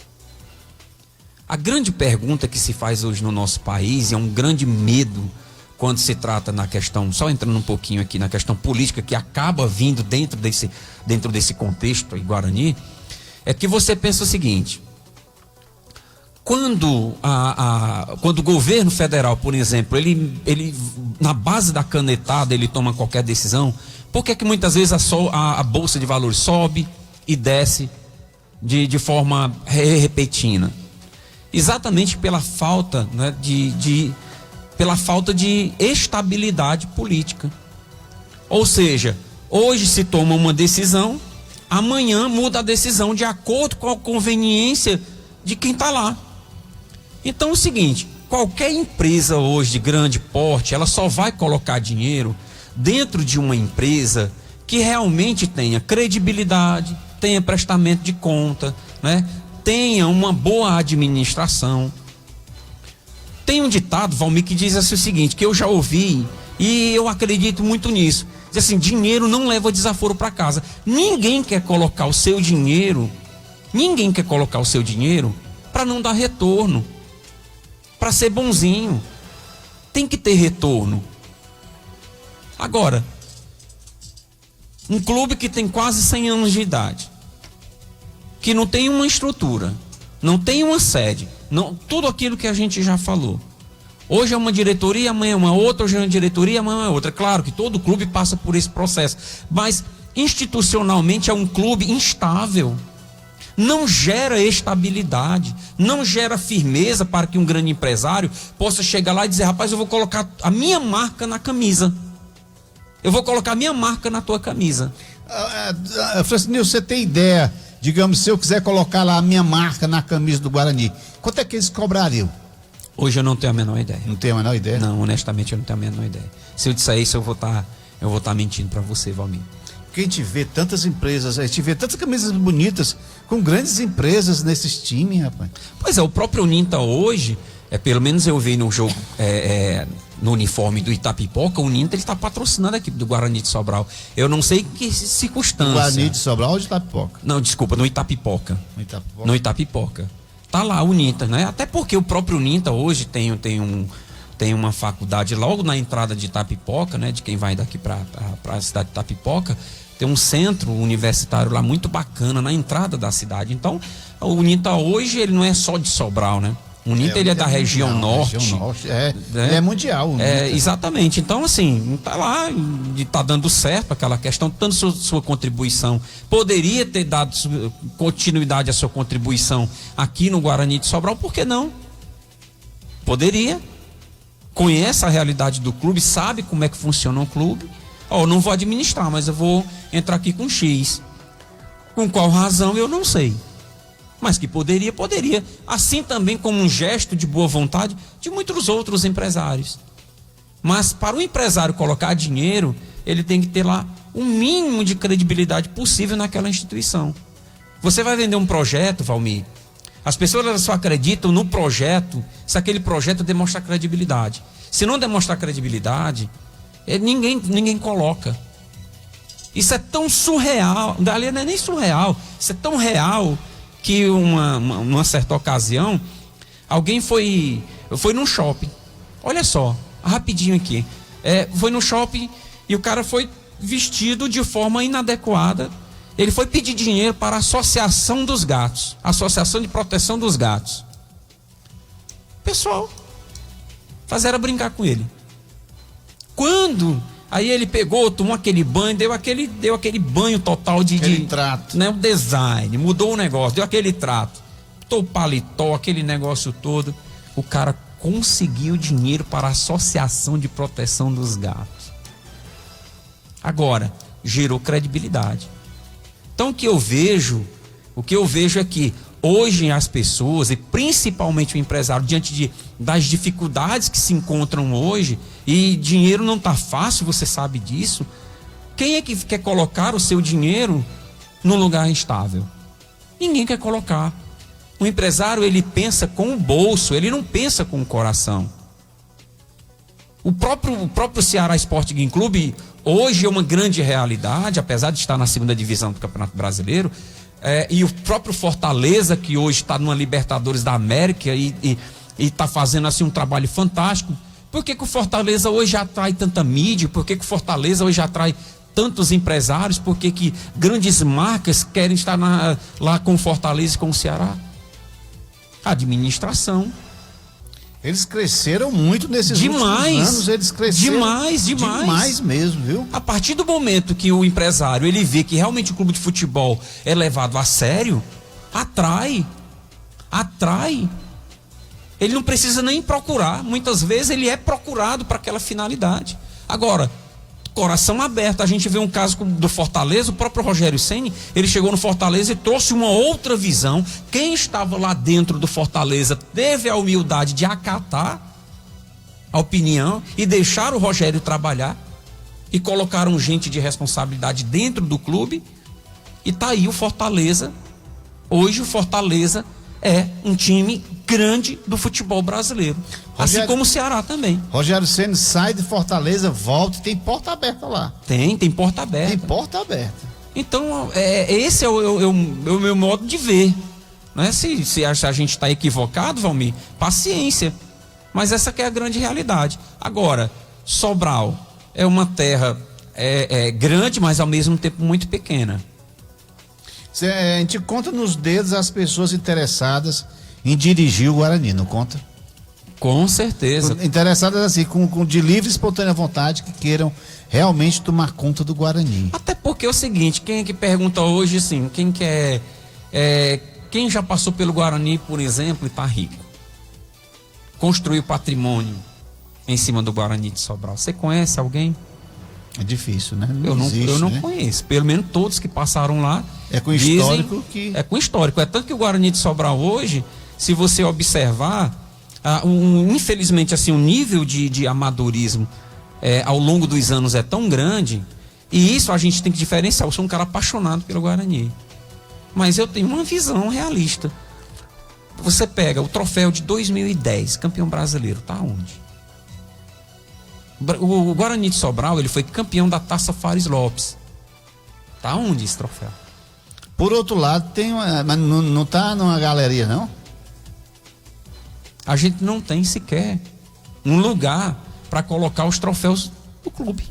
A grande pergunta que se faz hoje no nosso país, e é um grande medo quando se trata na questão, só entrando um pouquinho aqui na questão política, que acaba vindo dentro desse contexto em Guarani, é que você pensa o seguinte: quando o governo federal, por exemplo, ele na base da canetada, ele toma qualquer decisão, por que muitas vezes a Bolsa de Valores sobe e desce de forma repentina? Exatamente pela falta, né, pela falta de estabilidade política. Ou seja, hoje se toma uma decisão, amanhã muda a decisão de acordo com a conveniência de quem está lá. Então é o seguinte, qualquer empresa hoje de grande porte, ela só vai colocar dinheiro dentro de uma empresa que realmente tenha credibilidade, tenha prestamento de conta, né? Tenha uma boa administração. Tem um ditado, Valmir, que diz assim o seguinte, que eu já ouvi e eu acredito muito nisso. Diz assim: dinheiro não leva desaforo para casa. Ninguém quer colocar o seu dinheiro para não dar retorno, para ser bonzinho. Tem que ter retorno. Agora, um clube que tem quase 100 anos de idade, que não tem uma estrutura, Não tem uma sede. Não, tudo aquilo que a gente já falou. Hoje é uma diretoria, amanhã é uma outra, hoje é uma diretoria, amanhã é uma outra. Claro que todo clube passa por esse processo, mas institucionalmente é um clube instável. Não gera estabilidade, não gera firmeza para que um grande empresário possa chegar lá e dizer: rapaz, eu vou colocar a minha marca na camisa. Eu vou colocar a minha marca na tua camisa. Francisco, você tem ideia, digamos, se eu quiser colocar lá a minha marca na camisa do Guarani, quanto é que eles cobrariam? Hoje eu não tenho a menor ideia. Não tenho a menor ideia? Não, honestamente eu não tenho a menor ideia. Se eu disser isso, eu vou estar mentindo para você, Valmir. Porque a gente vê tantas empresas, a gente vê tantas camisas bonitas com grandes empresas nesses times, rapaz. Pois é, o próprio Uninta hoje, pelo menos eu vi no jogo, no uniforme do Itapipoca, o Uninta está patrocinando a equipe do Guarani de Sobral. Eu não sei em que circunstância. Do Guarani de Sobral ou de Itapipoca? Não, desculpa, no Itapipoca. No Itapipoca. Tá lá o Uninta, né? Até porque o próprio Uninta hoje tem uma faculdade logo na entrada de Itapipoca, né? De quem vai daqui para a cidade de Itapipoca, tem um centro universitário lá muito bacana na entrada da cidade. Então, o Uninta hoje, ele não é só de Sobral, né? O Uninta, ele é da região norte. Né? Ele é mundial. Exatamente. Então, assim, tá lá, tá dando certo aquela questão, dando sua contribuição. Poderia ter dado continuidade à sua contribuição aqui no Guarani de Sobral, por que não? Poderia. Conhece a realidade do clube, sabe como é que funciona o clube. Não vou administrar, mas eu vou entrar aqui com X. Com qual razão, eu não sei. Mas que poderia. Assim também como um gesto de boa vontade de muitos outros empresários. Mas para o empresário colocar dinheiro, ele tem que ter lá o mínimo de credibilidade possível naquela instituição. Você vai vender um projeto, Valmir, as pessoas só acreditam no projeto se aquele projeto demonstra credibilidade. Se não demonstrar credibilidade, ninguém coloca. Isso é tão surreal, ali não é nem surreal, isso é tão real que numa certa ocasião, alguém foi num shopping. Olha só, rapidinho aqui. Foi no shopping e o cara foi vestido de forma inadequada. Ele foi pedir dinheiro para a Associação dos Gatos, Associação de Proteção dos Gatos. Pessoal, fizeram brincar com ele. Quando aí ele pegou, tomou aquele banho, deu aquele banho total de trato, né, o design, mudou o negócio, deu aquele trato, botou o paletó, aquele negócio todo. O cara conseguiu dinheiro para a Associação de Proteção dos Gatos. Agora, gerou credibilidade. Então o que eu vejo é que hoje as pessoas, e principalmente o empresário, diante das dificuldades que se encontram hoje, e dinheiro não está fácil, você sabe disso, quem é que quer colocar o seu dinheiro num lugar instável? Ninguém quer colocar. O empresário, ele pensa com o bolso, ele não pensa com o coração. O próprio Ceará Sporting Clube hoje é uma grande realidade, apesar de estar na segunda divisão do Campeonato Brasileiro, e o próprio Fortaleza, que hoje está numa Libertadores da América e está fazendo assim um trabalho fantástico. Por que o Fortaleza hoje atrai tanta mídia? Por que o Fortaleza hoje atrai tantos empresários? Por que grandes marcas querem estar lá com o Fortaleza e com o Ceará? A administração. Eles cresceram muito nesses últimos anos. Eles cresceram demais mesmo, viu? A partir do momento que o empresário ele vê que realmente o clube de futebol é levado a sério, atrai. Ele não precisa nem procurar. Muitas vezes ele é procurado para aquela finalidade. Agora, coração aberto. A gente vê um caso do Fortaleza, o próprio Rogério Ceni, ele chegou no Fortaleza e trouxe uma outra visão. Quem estava lá dentro do Fortaleza teve a humildade de acatar a opinião e deixar o Rogério trabalhar, e colocaram gente de responsabilidade dentro do clube, e tá aí o Fortaleza. Hoje o Fortaleza é um time grande do futebol brasileiro, assim como o Ceará também. Rogério Ceni sai de Fortaleza, volta e tem porta aberta lá. Tem porta aberta. Tem porta aberta. Então, esse é o meu modo de ver. Né? Se a gente está equivocado, Valmir, paciência. Mas essa que é a grande realidade. Agora, Sobral é uma terra grande, mas ao mesmo tempo muito pequena. A gente conta nos dedos as pessoas interessadas em dirigir o Guarani, não conta? Com certeza. Interessadas assim, de livre e espontânea vontade, que queiram realmente tomar conta do Guarani. Até porque é o seguinte, quem é que pergunta hoje assim, quem quer, quem já passou pelo Guarani, por exemplo, e tá rico? Construiu patrimônio em cima do Guarani de Sobral. Você conhece alguém? É difícil, né? Eu não né? conheço. Pelo menos todos que passaram lá. É com histórico que. É com histórico. É tanto que o Guarani de Sobral hoje, se você observar, infelizmente assim, o nível de amadorismo ao longo dos anos é tão grande, e isso a gente tem que diferenciar. Eu sou um cara apaixonado pelo Guarani, mas eu tenho uma visão realista. Você pega o troféu de 2010, campeão brasileiro, tá onde? O Guarani de Sobral, ele foi campeão da Taça Fares Lopes. Tá onde esse troféu? Por outro lado, tem mas não tá numa galeria, não? A gente não tem sequer um lugar para colocar os troféus do clube.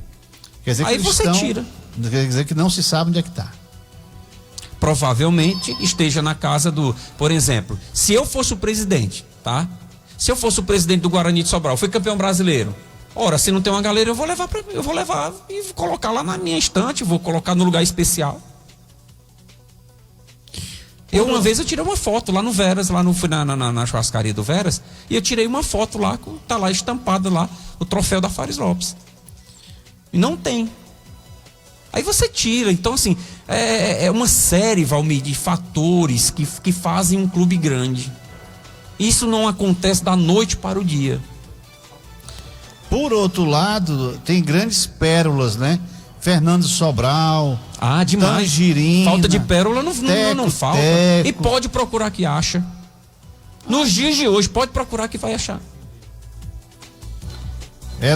Quer dizer que aí você tira. Quer dizer que não se sabe onde é que tá. Provavelmente esteja na casa do... Por exemplo, se eu fosse o presidente, tá? Se eu fosse o presidente do Guarani de Sobral, fui campeão brasileiro. Ora, se não tem uma galeria, eu vou levar e vou colocar lá na minha estante, vou colocar no lugar especial. Uma vez eu tirei uma foto lá no Veras, fui na churrascaria do Veras, e eu tirei uma foto lá, tá lá estampado lá, o troféu da Fares Lopes. E não tem. Aí você tira. Então, assim, é uma série, Valmir, de fatores que fazem um clube grande. Isso não acontece da noite para o dia. Por outro lado, tem grandes pérolas, né? Fernando Sobral. Demais. Tangerina. Falta de pérola não falta. Teco. E pode procurar que acha. Nos dias de hoje, pode procurar que vai achar.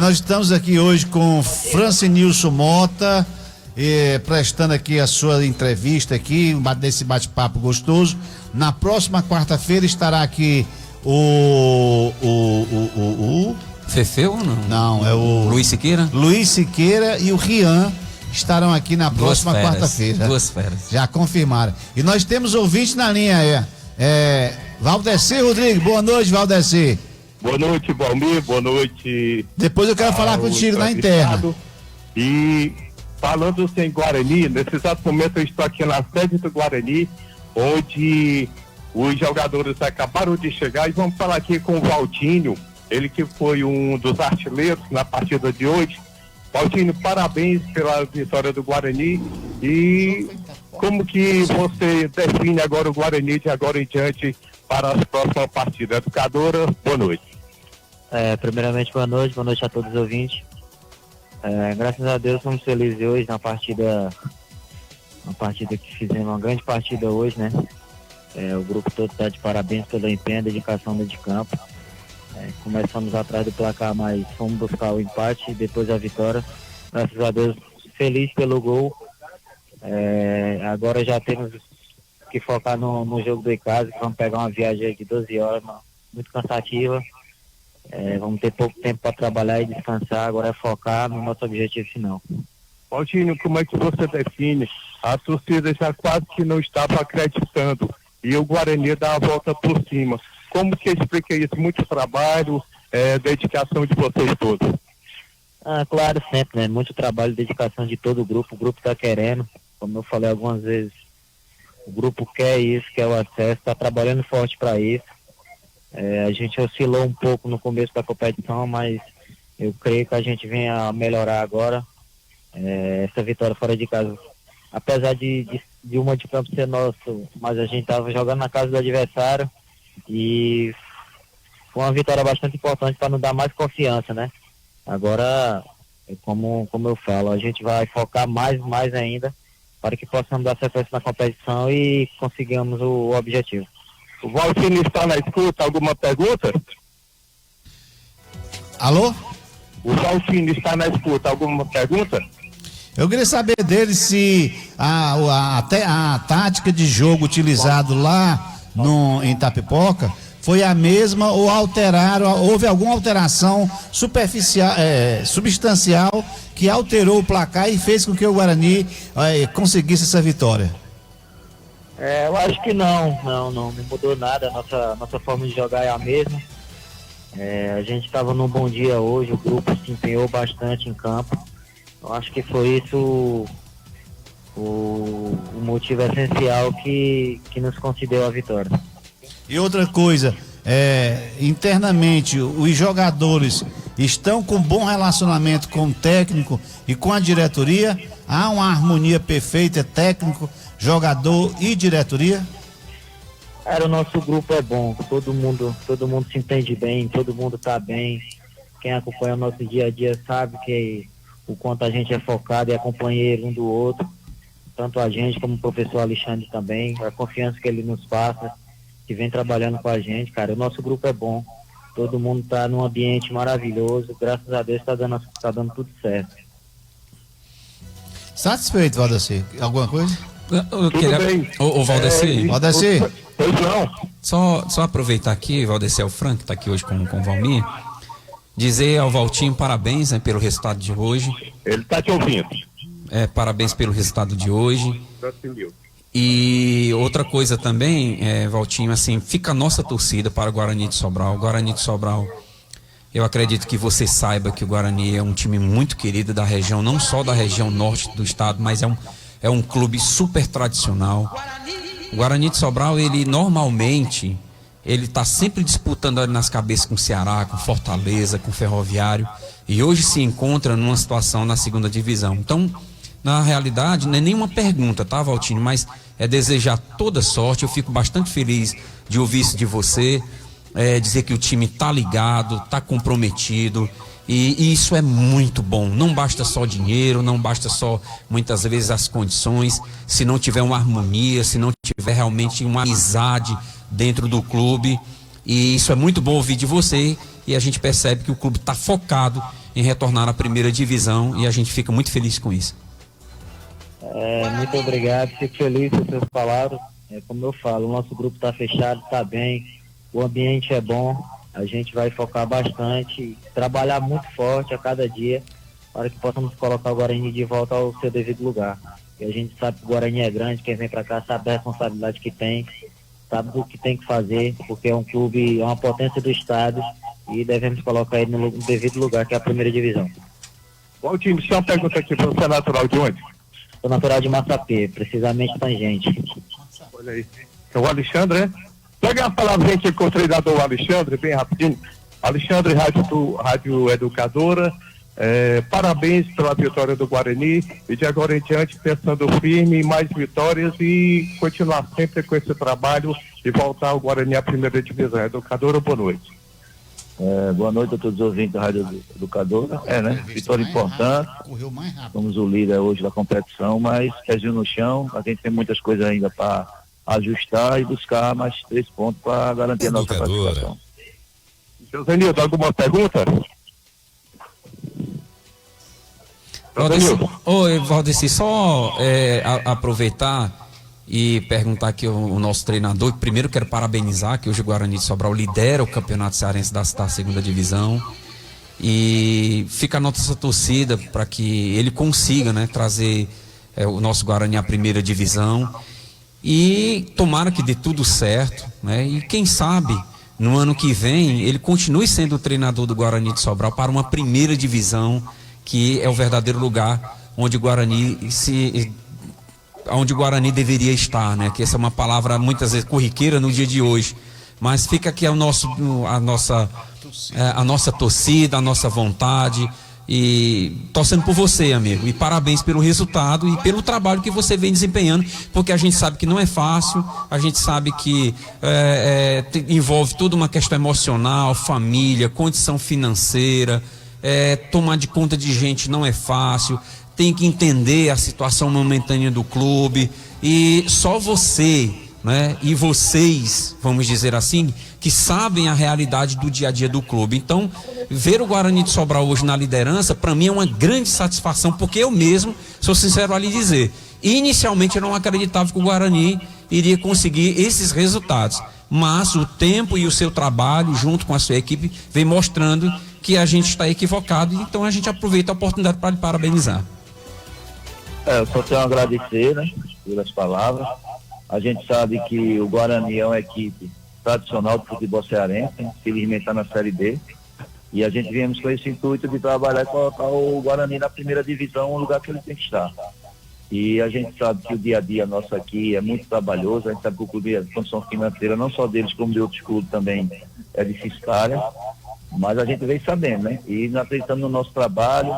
Nós estamos aqui hoje com Francinilson Mota, prestando aqui a sua entrevista aqui, desse bate-papo gostoso. Na próxima quarta-feira estará aqui o Fefeu ou não? Não, é o Luiz Siqueira? Luiz Siqueira e o Rian estarão aqui na próxima quarta-feira. Duas feras. Já confirmaram. E nós temos ouvinte na linha, Valdeci Rodrigues. Boa noite, Valdeci. Boa noite, Valmir. Boa noite. Depois eu quero falar contigo na interna. E falando sem Guarani, nesse exato momento eu estou aqui na sede do Guarani, onde os jogadores acabaram de chegar, e vamos falar aqui com o Valtinho, ele que foi um dos artilheiros na partida de hoje. Valtinho, parabéns pela vitória do Guarani, e como que você define agora o Guarani de agora em diante para as próximas partidas? Educadora, boa noite. Primeiramente, boa noite a todos os ouvintes. Graças a Deus, estamos felizes hoje na partida que fizemos, uma grande partida hoje, né? O grupo todo está de parabéns pelo empenho e dedicação dentro de campo. Começamos atrás do placar, mas fomos buscar o empate e depois a vitória. Graças a Deus, feliz pelo gol. Agora já temos que focar no jogo do Icasa, que vamos pegar uma viagem aí de 12 horas, muito cansativa. Vamos ter pouco tempo para trabalhar e descansar, agora é focar no nosso objetivo final. Valtinho, como é que você define? A torcida já quase que não estava acreditando e o Guarani dá a volta por cima. Como que explica isso? Muito trabalho, dedicação de vocês todos. Claro, sempre, né? Muito trabalho, dedicação de todo o grupo está querendo, como eu falei algumas vezes, o grupo quer isso, quer o acesso, está trabalhando forte para isso. A gente oscilou um pouco no começo da competição, mas eu creio que a gente vem a melhorar agora. Essa vitória fora de casa, apesar de uma de campo ser nosso, mas a gente estava jogando na casa do adversário e foi uma vitória bastante importante para nos dar mais confiança, né? Agora, como eu falo, a gente vai focar mais ainda para que possamos dar sequência na competição e consigamos o objetivo. O Valtinho está na escuta, alguma pergunta? Alô? O Valtinho está na escuta, alguma pergunta? Eu queria saber dele se a tática de jogo utilizado lá em Itapipoca foi a mesma ou houve alguma alteração substancial que alterou o placar e fez com que o Guarani conseguisse essa vitória. Eu acho que não mudou nada, nossa forma de jogar é a mesma. A gente estava num bom dia hoje, o grupo se empenhou bastante em campo. Eu acho que foi isso o motivo essencial que nos concedeu a vitória. E outra coisa, internamente, os jogadores estão com bom relacionamento com o técnico e com a diretoria? Há uma harmonia perfeita, técnico, jogador e diretoria? O nosso grupo é bom, todo mundo se entende bem, todo mundo está bem. Quem acompanha o nosso dia a dia sabe que o quanto a gente é focado e é companheiro um do outro, tanto a gente como o professor Alexandre também, a confiança que ele nos passa, que vem trabalhando com a gente, cara. O nosso grupo é bom, todo mundo está num ambiente maravilhoso, graças a Deus está dando tudo certo. Satisfeito, Valdeci? Alguma coisa? Ô, Valdeci. Valdeci. Pois não. Só aproveitar aqui, Valdeci é o Frank, que está aqui hoje com o Valmir, dizer ao Valtinho parabéns, né, pelo resultado de hoje. Ele está te ouvindo. Parabéns pelo resultado de hoje. E outra coisa também, Valtinho, assim, fica a nossa torcida para o Guarani de Sobral. O Guarani de Sobral, eu acredito que você saiba que o Guarani é um time muito querido da região, não só da região norte do estado, mas é um clube super tradicional. O Guarani de Sobral, ele normalmente, ele está sempre disputando ali nas cabeças com o Ceará, com Fortaleza, com o Ferroviário, e hoje se encontra numa situação na segunda divisão. Então, na realidade, não é nenhuma pergunta, tá, Valtinho? Mas é desejar toda sorte. Eu fico bastante feliz de ouvir isso de você, dizer que o time tá ligado, tá comprometido, e isso é muito bom. Não basta só dinheiro, não basta só, muitas vezes, as condições. Se não tiver uma harmonia, se não tiver realmente uma amizade dentro do clube, e isso é muito bom ouvir de você, e a gente percebe que o clube está focado em retornar à primeira divisão, e a gente fica muito feliz com isso. Muito obrigado, fico feliz com suas palavras. Como eu falo, o nosso grupo está fechado, está bem, o ambiente é bom, a gente vai focar bastante, trabalhar muito forte a cada dia para que possamos colocar o Guarani de volta ao seu devido lugar. E a gente sabe que o Guarani é grande, quem vem para cá sabe da responsabilidade que tem, sabe do que tem que fazer, porque é um clube, é uma potência do estado e devemos colocar ele no devido lugar, que é a primeira divisão. Bom, time, só uma pergunta aqui, você é natural de onde? Sou natural de Massapê, precisamente Tangente. Olha aí. É o Alexandre, né? Pega uma palavrinha aqui com o treinador Alexandre, bem rapidinho. Alexandre, Rádio Educadora, parabéns pela vitória do Guarani e de agora em diante pensando firme em mais vitórias e continuar sempre com esse trabalho e voltar o Guarani à primeira divisão. Educadora, boa noite. Boa noite a todos os ouvintes da Rádio Educadora. Vitória importante. Somos o líder hoje da competição, mas pezinho no chão. A gente tem muitas coisas ainda para ajustar e buscar mais 3 pontos para garantir a nossa classificação. Josenildo, alguma pergunta? Oi, Valdeci, só aproveitar e perguntar aqui o nosso treinador. Primeiro quero parabenizar que hoje o Guarani de Sobral lidera o Campeonato Cearense da segunda divisão, e fica a nossa torcida para que ele consiga, né, trazer o nosso Guarani à primeira divisão, e tomara que dê tudo certo, né, e quem sabe no ano que vem ele continue sendo o treinador do Guarani de Sobral para uma primeira divisão, que é o verdadeiro lugar onde o Guarani deveria estar, né? Que essa é uma palavra muitas vezes corriqueira no dia de hoje, mas fica aqui a nossa torcida, a nossa vontade, e torcendo por você, amigo, e parabéns pelo resultado e pelo trabalho que você vem desempenhando, porque a gente sabe que não é fácil, a gente sabe que envolve toda uma questão emocional, família, condição financeira, tomar de conta de gente não é fácil, tem que entender a situação momentânea do clube, e só você, né, e vocês, vamos dizer assim, que sabem a realidade do dia a dia do clube. Então, ver o Guarani de Sobral hoje na liderança, para mim é uma grande satisfação, porque eu mesmo, sou sincero a lhe dizer, inicialmente eu não acreditava que o Guarani iria conseguir esses resultados, mas o tempo e o seu trabalho junto com a sua equipe vem mostrando que a gente está equivocado, então a gente aproveita a oportunidade para lhe parabenizar. Eu só tenho a agradecer, né, pelas palavras. A gente sabe que o Guarani é uma equipe tradicional do futebol cearense, infelizmente está na Série B, e a gente viemos com esse intuito de trabalhar e colocar o Guarani na primeira divisão, um lugar que ele tem que estar. E a gente sabe que o dia a dia nosso aqui é muito trabalhoso, a gente sabe que o clube, a condição financeira, não só deles, como de outros clubes também, é deficitária, mas a gente vem sabendo, né? E acreditando no nosso trabalho,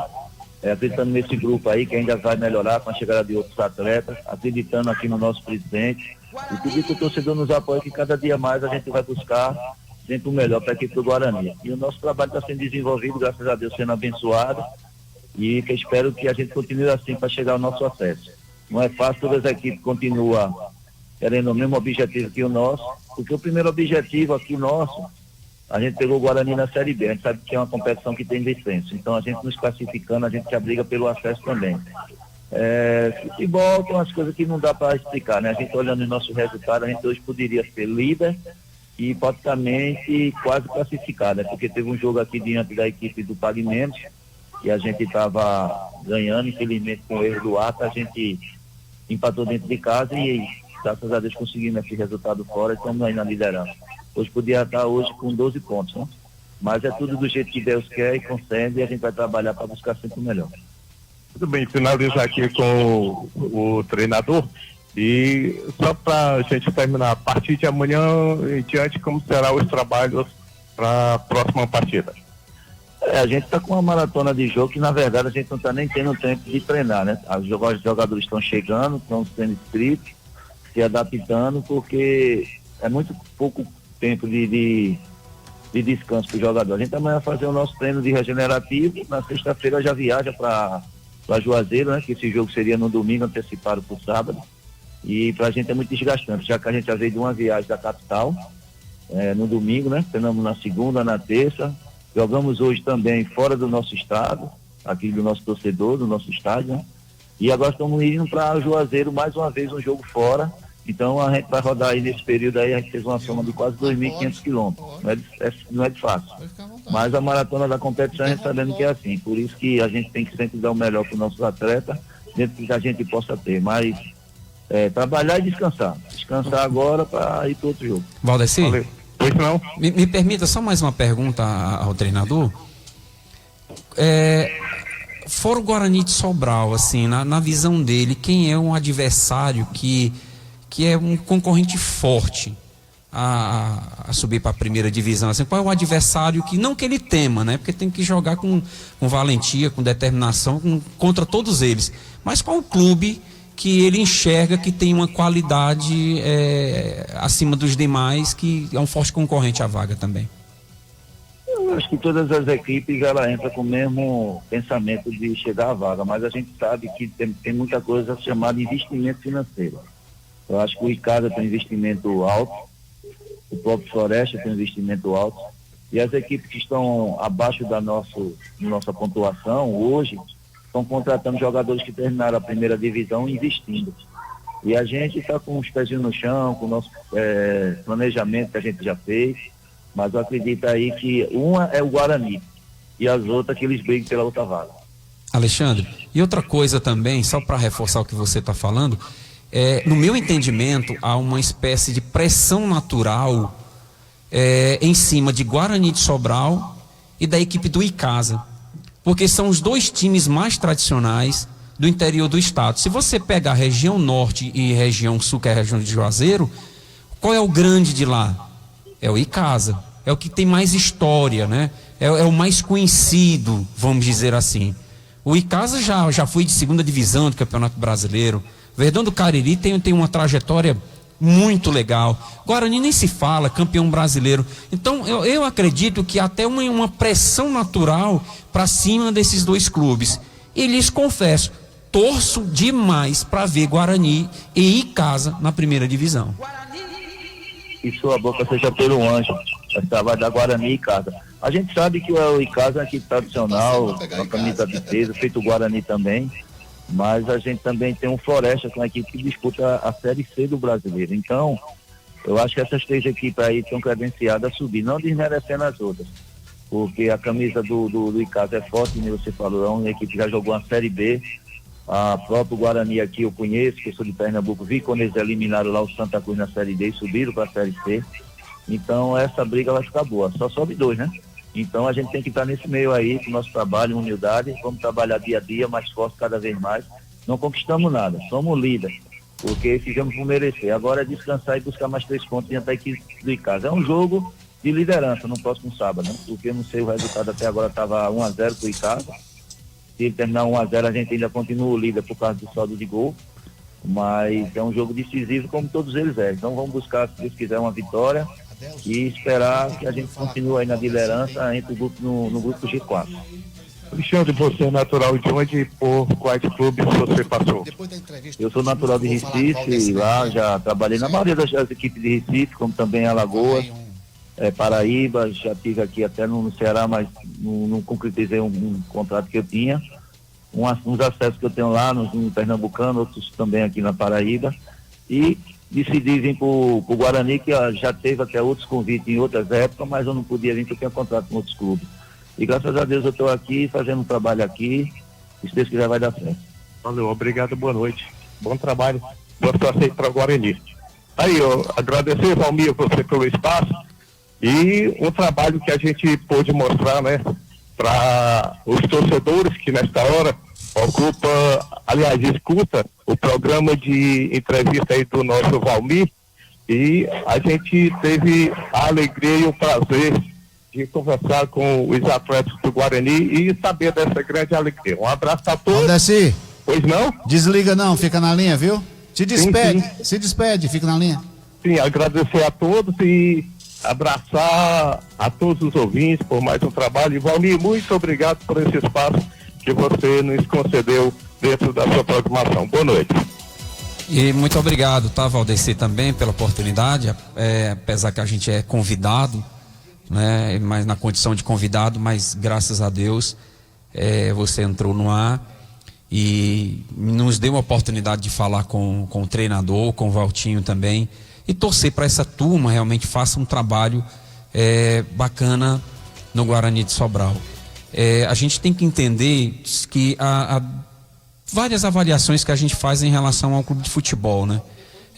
acreditando nesse grupo aí que ainda vai melhorar com a chegada de outros atletas, acreditando aqui no nosso presidente, e pedir que o torcedor nos apoie, que cada dia mais a gente vai buscar sempre o melhor para a equipe do Guarani. E o nosso trabalho está sendo desenvolvido, graças a Deus, sendo abençoado, e que espero que a gente continue assim para chegar ao nosso acesso. Não é fácil, todas as equipes continuam querendo o mesmo objetivo que o nosso, porque o primeiro objetivo aqui nosso, a gente pegou o Guarani na Série B, a gente sabe que é uma competição que tem descenso, então a gente nos classificando, a gente já briga pelo acesso também. Futebol tem umas coisas que não dá para explicar, né? A gente olhando o nosso resultado, a gente hoje poderia ser líder e praticamente quase classificado, né? Porque teve um jogo aqui diante da equipe do Pague Menos, e a gente estava ganhando, infelizmente com o erro do Ata, a gente empatou dentro de casa e graças a Deus conseguimos esse resultado fora e estamos aí na liderança. Hoje podia estar hoje com 12 pontos, né? Mas é tudo do jeito que Deus quer e concede, e a gente vai trabalhar para buscar sempre o melhor. Tudo bem, finalizar aqui com o treinador, e só para a gente terminar, a partir de amanhã em diante, como serão os trabalhos para a próxima partida? A gente está com uma maratona de jogo que, na verdade, a gente não está nem tendo tempo de treinar, né? Os jogadores estão chegando, estão sendo inscritos, se adaptando, porque é muito pouco tempo de descanso para o jogador. A gente amanhã vai fazer o nosso treino de regenerativo, na sexta-feira já viaja para Juazeiro, né? Que esse jogo seria no domingo, antecipado por sábado, e para a gente é muito desgastante, já que a gente já veio de uma viagem da capital, no domingo, né? Treinamos na segunda, na terça, jogamos hoje também fora do nosso estado, aqui do nosso torcedor, do nosso estádio, né? E agora estamos indo para Juazeiro mais uma vez, um jogo fora. Então a gente vai rodar aí nesse período aí, a gente fez uma soma de quase 2.500 quilômetros. Não é de fácil. Mas a maratona da competição a gente sabendo que é assim. Por isso que a gente tem que sempre dar o melhor para os nossos atletas, dentro do que a gente possa ter. Mas trabalhar e descansar. Descansar agora para ir para outro jogo. Valdeci, Pois não? me permita só mais uma pergunta ao treinador. Fora o Guarani de Sobral, assim, na visão dele, quem é um adversário que é um concorrente forte a subir para a primeira divisão? Assim, qual é o adversário que, não que ele tema, né? Porque tem que jogar com valentia, com determinação, contra todos eles. Mas qual o clube que ele enxerga que tem uma qualidade acima dos demais, que é um forte concorrente à vaga também? Eu acho que todas as equipes ela entra com o mesmo pensamento de chegar à vaga, mas a gente sabe que tem muita coisa chamada investimento financeiro. Eu acho que o Icasa tem um investimento alto, o próprio Floresta tem um investimento alto, e as equipes que estão abaixo da nossa pontuação hoje estão contratando jogadores que terminaram a primeira divisão investindo. E a gente está com os pezinhos no chão, com o nosso planejamento que a gente já fez, mas eu acredito aí que uma é o Guarani e as outras que eles brigam pela outra vaga. Alexandre, e outra coisa também, só para reforçar o que você está falando, no meu entendimento, há uma espécie de pressão natural em cima de Guarani de Sobral e da equipe do Icasa, porque são os dois times mais tradicionais do interior do estado. Se você pegar a região norte e região sul, que é a região de Juazeiro, qual é o grande de lá? É o Icasa, é o que tem mais história, né? É o mais conhecido, vamos dizer assim. O Icasa já foi de segunda divisão do Campeonato Brasileiro. Verdão do Cariri tem uma trajetória muito legal. Guarani nem se fala, campeão brasileiro. Então eu acredito que até uma pressão natural para cima desses dois clubes. E lhes confesso, torço demais para ver Guarani e Icasa na primeira divisão. Que sua boca seja pelo anjo, vai dar Guarani e Icasa. A gente sabe que o Icasa é uma equipe tradicional, uma camisa de peso, feito o Guarani também, mas a gente também tem um Floresta, que é uma equipe que disputa a Série C do Brasileiro. Então, eu acho que essas três equipes aí estão credenciadas a subir, não desmerecendo as outras, porque a camisa do Icasa é forte, como você falou, é uma equipe que já jogou a Série B, A próprio Guarani aqui eu conheço, que eu sou de Pernambuco, vi quando eles eliminaram lá o Santa Cruz na Série D e subiram para a Série C. Então essa briga vai ficar boa, só sobe 2, né? Então a gente tem que estar nesse meio aí, com o nosso trabalho, humildade, vamos trabalhar dia a dia, mais forte cada vez mais. Não conquistamos nada, somos líderes, porque fizemos por merecer. Agora é descansar e buscar mais 3 pontos e tentar aqui do casa. É um jogo de liderança no próximo sábado, né? Porque eu não sei o resultado até agora, estava 1-0 pro Icasa. Se ele terminar 1-0, a gente ainda continua líder por causa do saldo de gol. Mas é um jogo decisivo como todos eles é. Então vamos buscar, se Deus quiser, uma vitória e esperar que a gente continue aí na liderança entre o grupo no grupo G4. Alexandre, você é natural de onde, por quais clubes você passou? Eu sou natural de Recife e lá já trabalhei na maioria das equipes de Recife, como também Alagoas, Paraíba, já estive aqui até no Ceará, mas não concretizei um contrato que eu tinha. Uns acessos que eu tenho lá no Pernambucano, outros também aqui na Paraíba. E decidi vir para o Guarani, que já teve até outros convites em outras épocas, mas eu não podia vir porque eu tenho contrato com outros clubes. E graças a Deus eu estou aqui, fazendo um trabalho aqui, e se Deus quiser vai dar certo. Valeu, obrigado, boa noite. Bom trabalho, boa sorte aí para o Guarani. Aí, eu agradecer, Valmir, você pelo espaço e um trabalho que a gente pôde mostrar, né, para os torcedores que nesta hora escuta o programa de entrevista aí do nosso Valmir, e a gente teve a alegria e o prazer de conversar com os atletas do Guarani e saber dessa grande alegria. Um abraço a todos. Aldeci, Pois não? desliga não, fica na linha, viu? Se despede, sim. se despede, fica na linha. Sim, agradecer a todos e abraçar a todos os ouvintes por mais um trabalho. E Valmir, muito obrigado por esse espaço que você nos concedeu dentro da sua programação. Boa noite. E muito obrigado, tá, Valdeci, também pela oportunidade, apesar que a gente é convidado, né, mas na condição de convidado, mas graças a Deus você entrou no ar e nos deu a oportunidade de falar com o treinador, com o Valtinho também, e torcer para essa turma realmente faça um trabalho bacana no Guarani de Sobral. A gente tem que entender que há várias avaliações que a gente faz em relação ao clube de futebol, né?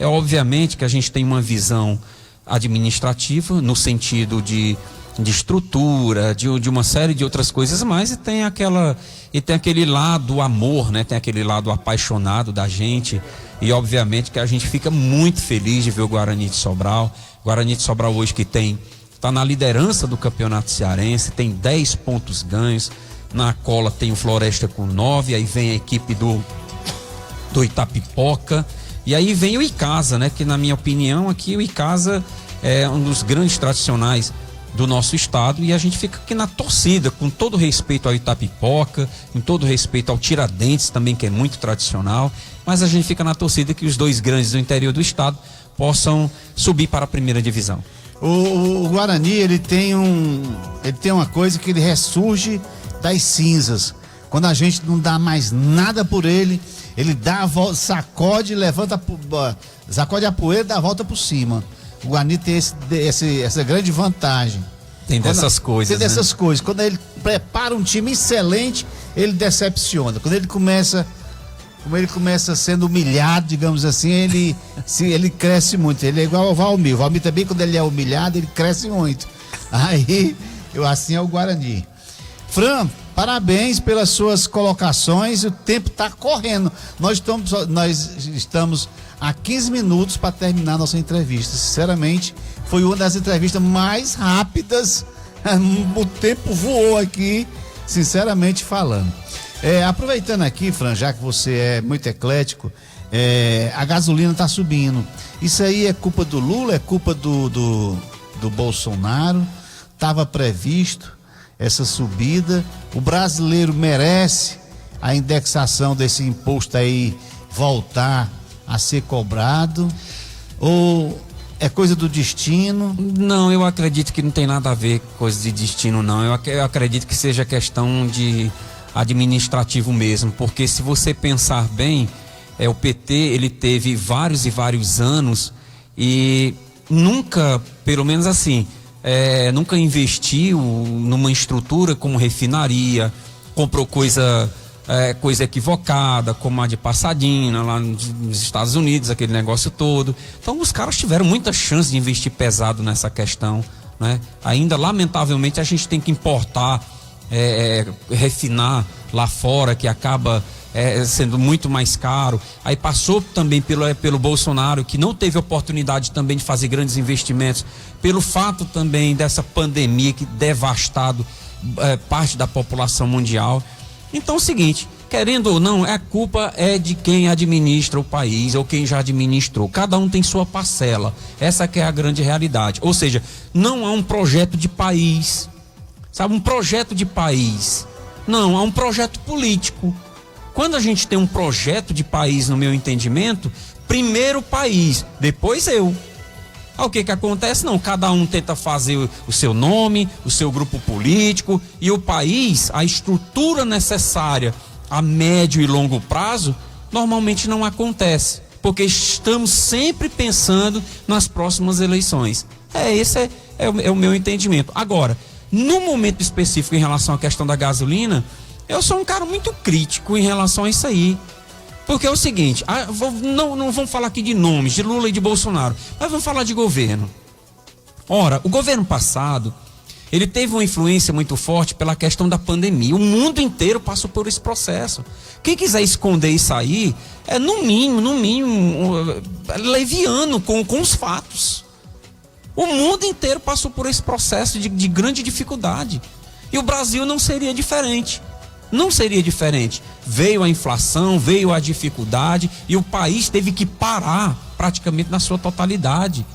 Obviamente que a gente tem uma visão administrativa no sentido de estrutura, de uma série de outras coisas, mas tem aquele lado amor, né? Tem aquele lado apaixonado da gente, e obviamente que a gente fica muito feliz de ver o Guarani de Sobral. Guarani de Sobral hoje que está na liderança do campeonato cearense, tem 10 pontos ganhos, na cola tem o Floresta com 9, aí vem a equipe do Itapipoca, e aí vem o Icasa, né? Que na minha opinião aqui o Icasa é um dos grandes tradicionais do nosso estado, e a gente fica aqui na torcida, com todo respeito ao Itapipoca, com todo respeito ao Tiradentes também, que é muito tradicional, mas a gente fica na torcida que os dois grandes do interior do estado possam subir para a primeira divisão. O Guarani, ele tem uma coisa que ele ressurge das cinzas. Quando a gente não dá mais nada por ele, ele dá a volta, sacode, sacode a poeira e dá a volta por cima. O Guarani tem essa grande vantagem. Tem dessas coisas. Tem dessas coisas. Quando ele prepara um time excelente, ele decepciona. Quando ele começa sendo humilhado, digamos assim, ele cresce muito. Ele é igual ao Valmir. O Valmir também, quando ele é humilhado, ele cresce muito. Aí, assim é o Guarani. Fran, parabéns pelas suas colocações. O tempo está correndo. Nós estamos a 15 minutos para terminar nossa entrevista. Sinceramente, foi uma das entrevistas mais rápidas. O tempo voou aqui, sinceramente falando. Aproveitando aqui, Fran, já que você é muito eclético, a gasolina está subindo. Isso aí é culpa do Lula, é culpa do Bolsonaro? Estava previsto essa subida? O brasileiro merece a indexação desse imposto aí voltar a ser cobrado? Ou é coisa do destino? Não, eu acredito que não tem nada a ver com coisa de destino, não. Eu acredito que seja questão de administrativo mesmo, porque se você pensar bem, o PT, ele teve vários e vários anos e nunca, pelo menos assim, nunca investiu numa estrutura como refinaria, comprou coisa coisa equivocada, como a de Pasadena, lá nos Estados Unidos, aquele negócio todo. Então os caras tiveram muita chance de investir pesado nessa questão, né? Ainda, lamentavelmente, a gente tem que importar, refinar lá fora, que acaba sendo muito mais caro. Aí passou também pelo Bolsonaro, que não teve oportunidade também de fazer grandes investimentos, pelo fato também dessa pandemia que devastado parte da população mundial. Então é o seguinte, querendo ou não, a culpa é de quem administra o país ou quem já administrou. Cada um tem sua parcela. Essa que é a grande realidade. Ou seja, não há um projeto de país, sabe, um projeto de país. Não, há um projeto político. Quando a gente tem um projeto de país, no meu entendimento, primeiro o país, depois eu. O que acontece? Não, cada um tenta fazer o seu nome, o seu grupo político, e o país, a estrutura necessária a médio e longo prazo, normalmente não acontece, porque estamos sempre pensando nas próximas eleições. Esse é o meu entendimento. Agora, no momento específico em relação à questão da gasolina, eu sou um cara muito crítico em relação a isso aí. Porque é o seguinte, não vamos falar aqui de nomes, de Lula e de Bolsonaro, mas vamos falar de governo. Ora, o governo passado, ele teve uma influência muito forte pela questão da pandemia. O mundo inteiro passou por esse processo. Quem quiser esconder isso aí, no mínimo, leviano com os fatos. O mundo inteiro passou por esse processo de grande dificuldade. E o Brasil não seria diferente. Não seria diferente. Veio a inflação, veio a dificuldade e o país teve que parar praticamente na sua totalidade.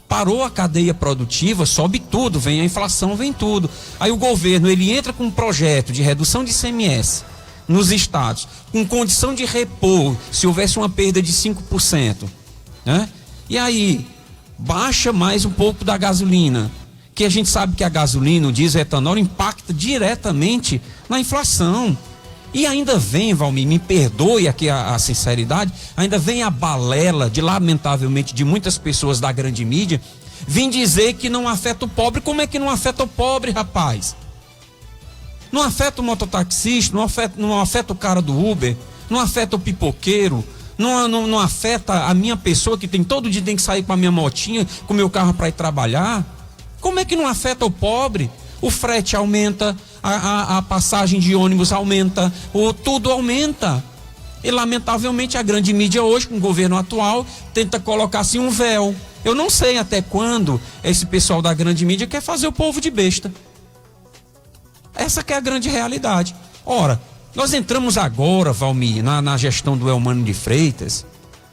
Parou a cadeia produtiva, sobe tudo, vem a inflação, vem tudo. Aí o governo, ele entra com um projeto de redução de ICMS nos estados, com condição de repor, se houvesse uma perda de 5%, né? E aí, baixa mais um pouco da gasolina, que a gente sabe que a gasolina, o diesel, o etanol impacta diretamente na inflação. E ainda vem, Valmir, me perdoe aqui a sinceridade, ainda vem a balela lamentavelmente, de muitas pessoas da grande mídia, vem dizer que não afeta o pobre. Como é que não afeta o pobre, rapaz? Não afeta o mototaxista, não afeta o cara do Uber, não afeta o pipoqueiro, não afeta a minha pessoa que todo dia tem que sair com a minha motinha, com o meu carro para ir trabalhar. Como é que não afeta o pobre? O frete aumenta, a passagem de ônibus aumenta, tudo aumenta. E lamentavelmente a grande mídia hoje, com o governo atual, tenta colocar assim um véu. Eu não sei até quando esse pessoal da grande mídia quer fazer o povo de besta. Essa que é a grande realidade. Ora, nós entramos agora, Valmir, na gestão do Elmano de Freitas.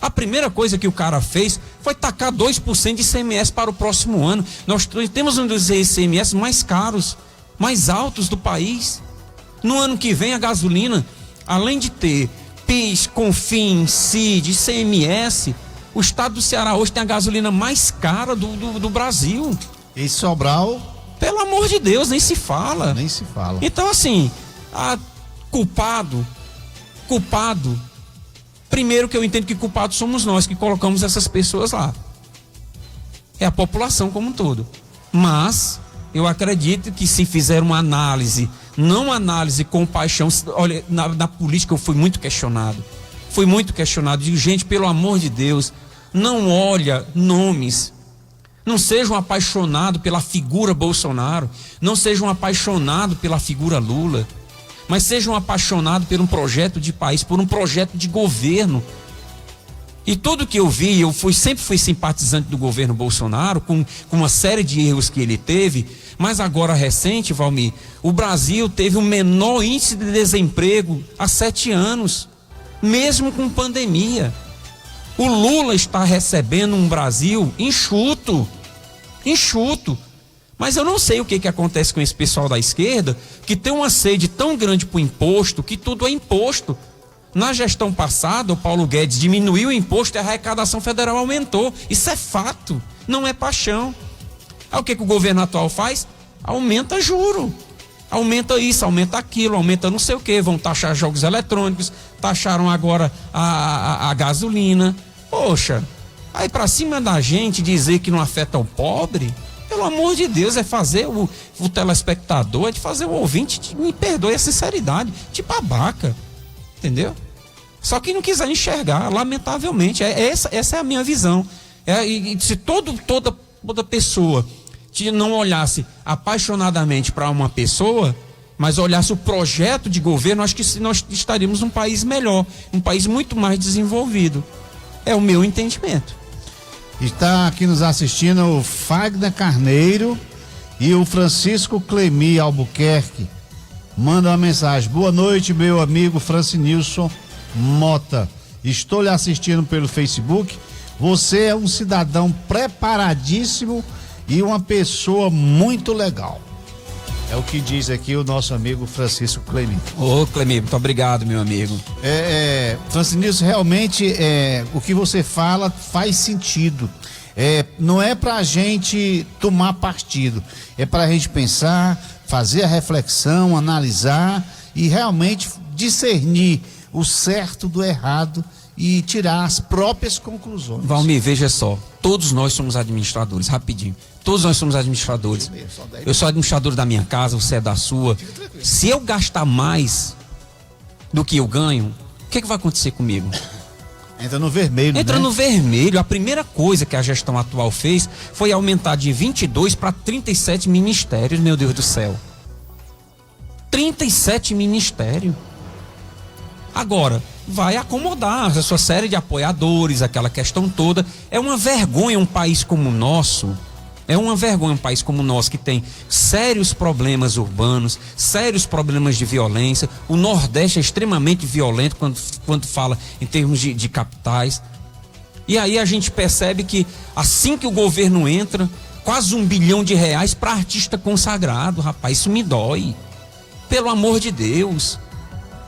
A primeira coisa que o cara fez foi tacar 2% de ICMS para o próximo ano. Nós temos um dos ICMS mais caros, mais altos do país. No ano que vem a gasolina, além de ter PIS, CONFINS, CID, ICMS, o estado do Ceará hoje tem a gasolina mais cara do Brasil. E Sobral? Pelo amor de Deus, nem se fala. Nem se fala. Então assim, culpado, primeiro que eu entendo que culpados somos nós que colocamos essas pessoas lá. É a população como um todo. Mas eu acredito que se fizer uma análise, não análise com paixão, olha, na política eu fui muito questionado. Digo, gente, pelo amor de Deus, não olha nomes. Não sejam apaixonados pela figura Bolsonaro, não sejam apaixonados pela figura Lula, mas sejam apaixonados por um projeto de país, por um projeto de governo. E tudo que eu vi, sempre fui simpatizante do governo Bolsonaro, com uma série de erros que ele teve, mas agora recente, Valmir, o Brasil teve o menor índice de desemprego há 7 anos, mesmo com pandemia. O Lula está recebendo um Brasil enxuto. Mas eu não sei o que acontece com esse pessoal da esquerda, que tem uma sede tão grande para o imposto, que tudo é imposto. Na gestão passada, o Paulo Guedes diminuiu o imposto e a arrecadação federal aumentou. Isso é fato, não é paixão. Aí o que o governo atual faz? Aumenta juro. Aumenta isso, aumenta aquilo, aumenta não sei o que. Vão taxar jogos eletrônicos, taxaram agora a gasolina. Poxa, aí pra cima da gente dizer que não afeta o pobre, pelo amor de Deus, é fazer o telespectador, é de fazer o ouvinte, me perdoe a sinceridade, de babaca. Entendeu? Só que não quiser enxergar, lamentavelmente. Essa é a minha visão. E se toda pessoa não olhasse apaixonadamente para uma pessoa, mas olhasse o projeto de governo, acho que nós estaríamos num país melhor, um país muito mais desenvolvido. É o meu entendimento. Está aqui nos assistindo o Fagner Carneiro e o Francisco Clemi Albuquerque. Manda uma mensagem: boa noite, meu amigo Francinilson Mota. Estou lhe assistindo pelo Facebook. Você é um cidadão preparadíssimo e uma pessoa muito legal. É o que diz aqui o nosso amigo Francisco Clemi. Ô, Clemi, muito obrigado, meu amigo. Francisco, realmente o que você fala faz sentido. Não é pra gente tomar partido, é pra gente pensar, fazer a reflexão, analisar e realmente discernir o certo do errado e tirar as próprias conclusões. Valmir, veja só, todos nós somos administradores, rapidinho. Todos nós somos administradores. Eu sou administrador da minha casa, você é da sua. Se eu gastar mais do que eu ganho, o que vai acontecer comigo? Entra no vermelho, Entra no vermelho. A primeira coisa que a gestão atual fez foi aumentar de 22 para 37 ministérios, meu Deus do céu. 37 ministérios. Agora, vai acomodar a sua série de apoiadores, aquela questão toda. É uma vergonha um país como o nosso. É uma vergonha um país como o nosso, que tem sérios problemas urbanos, sérios problemas de violência. O Nordeste é extremamente violento quando fala em termos de capitais. E aí a gente percebe que assim que o governo entra, quase R$1 bilhão para artista consagrado. Rapaz, isso me dói. Pelo amor de Deus.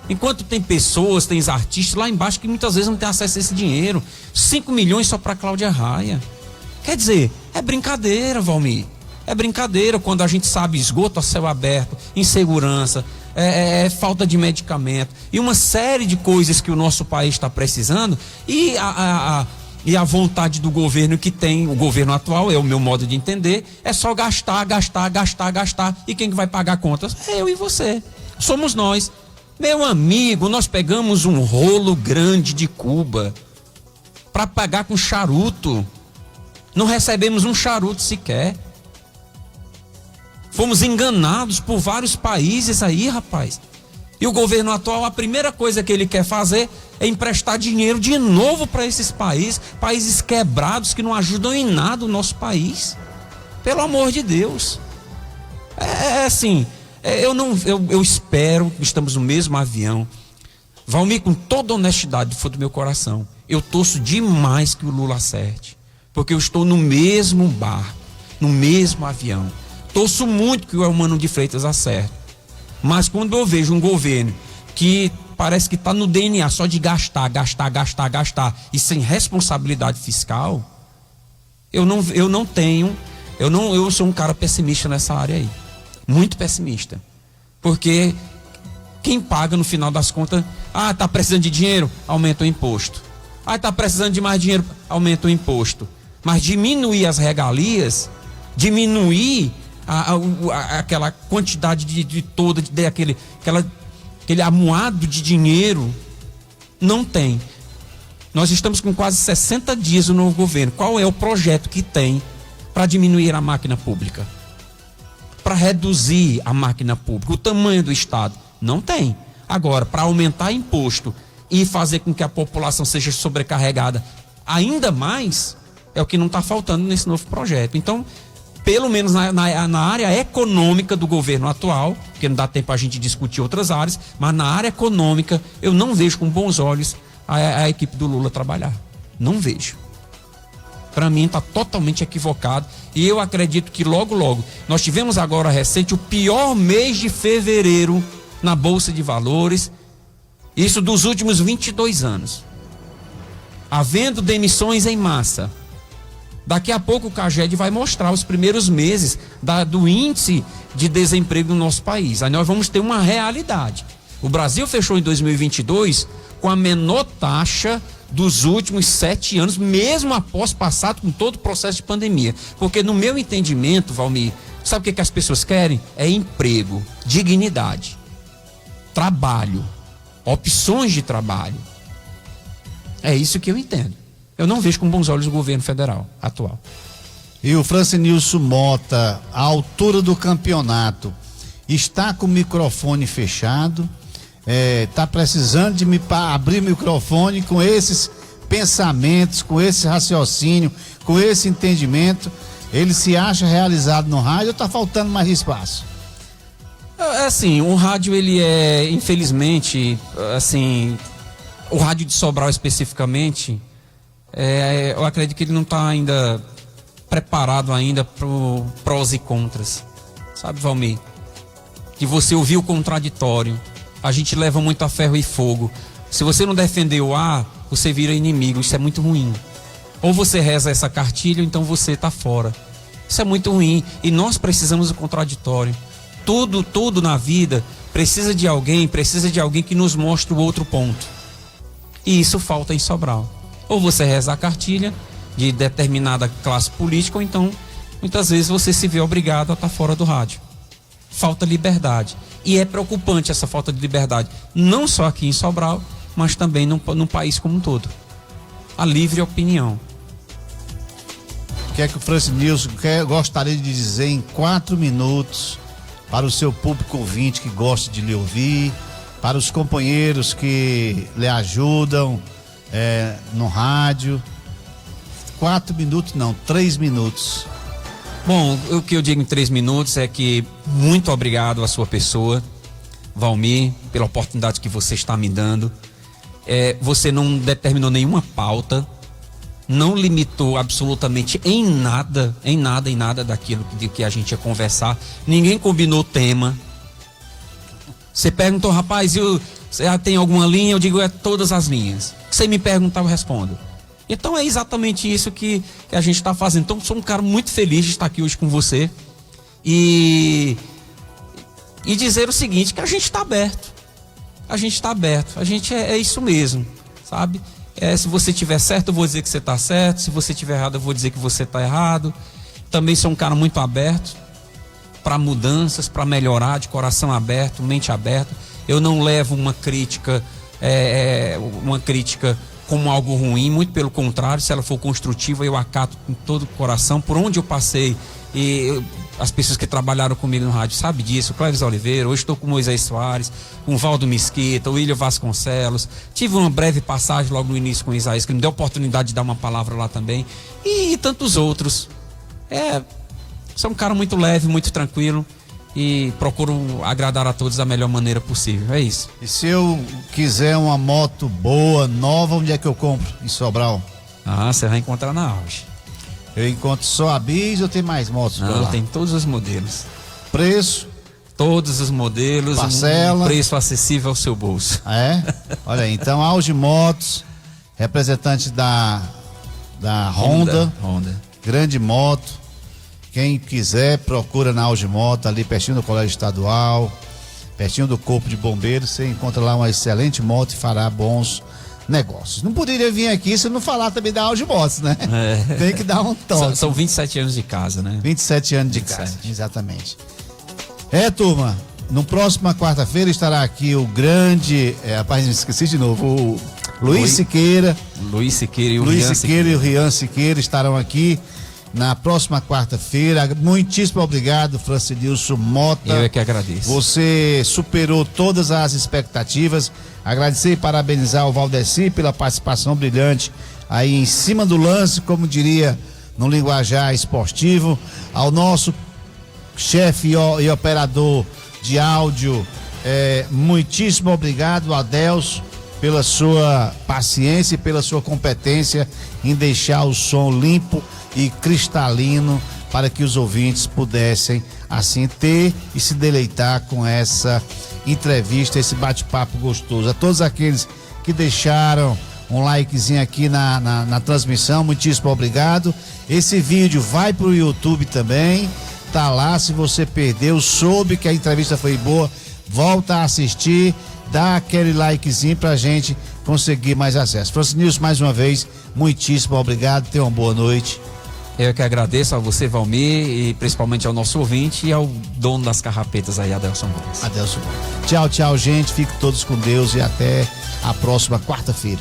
Enquanto tem pessoas, tem artistas lá embaixo que muitas vezes não tem acesso a esse dinheiro. 5 milhões só para Cláudia Raia. Quer dizer, é brincadeira, Valmir. É brincadeira quando a gente sabe esgoto a céu aberto, insegurança, falta de medicamento e uma série de coisas que o nosso país está precisando. E a vontade do governo que tem, o governo atual, é o meu modo de entender, é só gastar. E quem vai pagar contas? É eu e você. Somos nós. Meu amigo, nós pegamos um rolo grande de Cuba para pagar com charuto. Não recebemos um charuto sequer. Fomos enganados por vários países aí, rapaz. E o governo atual, a primeira coisa que ele quer fazer é emprestar dinheiro de novo para esses países quebrados que não ajudam em nada o nosso país. Pelo amor de Deus. Assim, eu espero que estamos no mesmo avião. Valmir, com toda honestidade do fundo do meu coração, eu torço demais que o Lula acerte. Porque eu estou no mesmo barco, no mesmo avião. Torço muito que o Eumano de Freitas acerte. Mas quando eu vejo um governo que parece que está no DNA só de gastar e sem responsabilidade fiscal, eu sou um cara pessimista nessa área aí. Muito pessimista. Porque quem paga no final das contas, tá precisando de dinheiro, aumenta o imposto. Tá precisando de mais dinheiro, aumenta o imposto. Mas diminuir as regalias, diminuir aquela quantidade aquele amuado de dinheiro, não tem. Nós estamos com quase 60 dias no novo governo. Qual é o projeto que tem para diminuir a máquina pública? Para reduzir a máquina pública, o tamanho do Estado? Não tem. Agora, para aumentar imposto e fazer com que a população seja sobrecarregada ainda mais, é o que não está faltando nesse novo projeto. Então, pelo menos na área econômica do governo atual, porque não dá tempo a gente discutir outras áreas, mas na área econômica eu não vejo com bons olhos a equipe do Lula trabalhar. Não vejo. Para mim está totalmente equivocado e eu acredito que logo, nós tivemos agora recente o pior mês de fevereiro na Bolsa de Valores, isso dos últimos 22 anos. Havendo demissões em massa. Daqui a pouco o CAGED vai mostrar os primeiros meses do índice de desemprego no nosso país. Aí nós vamos ter uma realidade. O Brasil fechou em 2022 com a menor taxa dos últimos 7 anos, mesmo após passar com todo o processo de pandemia. Porque no meu entendimento, Valmir, sabe o que as pessoas querem? É emprego, dignidade, trabalho. opções de trabalho. É isso que eu entendo. Eu não vejo com bons olhos o governo federal atual. E o Francinilson Mota, à altura do campeonato, está com o microfone fechado, está precisando de abrir o microfone com esses pensamentos, com esse raciocínio, com esse entendimento. Ele se acha realizado no rádio ou está faltando mais espaço? Assim, o rádio, ele é, infelizmente, assim, o rádio de Sobral especificamente, eu acredito que ele não está ainda preparado ainda para prós e contras, sabe, Valmir? Que você ouviu o contraditório, a gente leva muito a ferro e fogo. Se você não defender o A, você vira inimigo, isso é muito ruim. Ou você reza essa cartilha, ou então você está fora. Isso é muito ruim, e nós precisamos do contraditório. Tudo na vida precisa de alguém que nos mostre o outro ponto. E isso falta em Sobral. Ou você reza a cartilha de determinada classe política, ou então, muitas vezes, você se vê obrigado a estar fora do rádio. Falta liberdade. E é preocupante essa falta de liberdade, não só aqui em Sobral, mas também no país como um todo. A livre opinião. O que é que o Francinilson gostaria de dizer em 4 minutos para o seu público ouvinte que gosta de lhe ouvir, para os companheiros que lhe ajudam no rádio? 4 minutos não, 3 minutos. Bom, o que eu digo em 3 minutos é que muito obrigado à sua pessoa, Valmir, pela oportunidade que você está me dando. Você não determinou nenhuma pauta, não limitou absolutamente em nada daquilo que a gente ia conversar. Ninguém combinou tema. Você perguntou, rapaz, você tem alguma linha? Eu digo, todas as linhas. Você me perguntar, eu respondo. Então é exatamente isso que a gente está fazendo. Então sou um cara muito feliz de estar aqui hoje com você e dizer o seguinte, que a gente está aberto. A gente está aberto. A gente é isso mesmo, sabe? Se você tiver certo, eu vou dizer que você está certo. Se você tiver errado, eu vou dizer que você está errado. Também sou um cara muito aberto para mudanças, para melhorar, de coração aberto, mente aberta. Eu não levo uma crítica como algo ruim, muito pelo contrário. Se ela for construtiva, eu acato com todo o coração. Por onde eu passei, as pessoas que trabalharam comigo no rádio sabem disso. Clévis Oliveira, hoje estou com Moisés Soares, com Valdo Mesquita, o William Vasconcelos. Tive uma breve passagem logo no início com Isaías, que me deu a oportunidade de dar uma palavra lá também. E tantos outros. Sou um cara muito leve, muito tranquilo, e procuro agradar a todos da melhor maneira possível. É isso. E se eu quiser uma moto boa, nova, onde é que eu compro? Em Sobral? Você vai encontrar na Auge. Eu encontro só a Bis ou tem mais motos? Não, tem todos os modelos. Preço? Todos os modelos. Parcela? Um preço acessível ao seu bolso. Olha aí, então Auge Motos, representante da Honda. Grande moto. Quem quiser, procura na Auge Moto, ali pertinho do Colégio Estadual, pertinho do Corpo de Bombeiros. Você encontra lá uma excelente moto e fará bons negócios. Não poderia vir aqui se não falar também da Auge Motos, né? Tem que dar um toque. São 27 anos de casa, né? 27 anos de casa, exatamente. Turma, no próxima quarta-feira estará aqui o grande, rapaz, me esqueci de novo, o Luiz Siqueira. Luiz Siqueira e o Rian Siqueira estarão aqui na próxima quarta-feira. Muitíssimo obrigado, Francinilson Mota. Eu é que agradeço. Você superou todas as expectativas. Agradecer e parabenizar o Valdeci pela participação brilhante aí em cima do lance, como diria no linguajar esportivo. Ao nosso chefe e operador de áudio, muitíssimo obrigado, Adelso, pela sua paciência e pela sua competência em deixar o som limpo e cristalino para que os ouvintes pudessem assim ter e se deleitar com essa entrevista, esse bate-papo gostoso. A todos aqueles que deixaram um likezinho aqui na transmissão, muitíssimo obrigado. Esse vídeo vai pro YouTube também, tá lá. Se você perdeu, soube que a entrevista foi boa, volta a assistir, dá aquele likezinho pra gente conseguir mais acesso. Francinilson, mais uma vez, muitíssimo obrigado, tenha uma boa noite Eu que agradeço a você, Valmir, e principalmente ao nosso ouvinte e ao dono das carrapetas aí, Adelson Gomes. Adelson. Tchau, gente. Fiquem todos com Deus e até a próxima quarta-feira.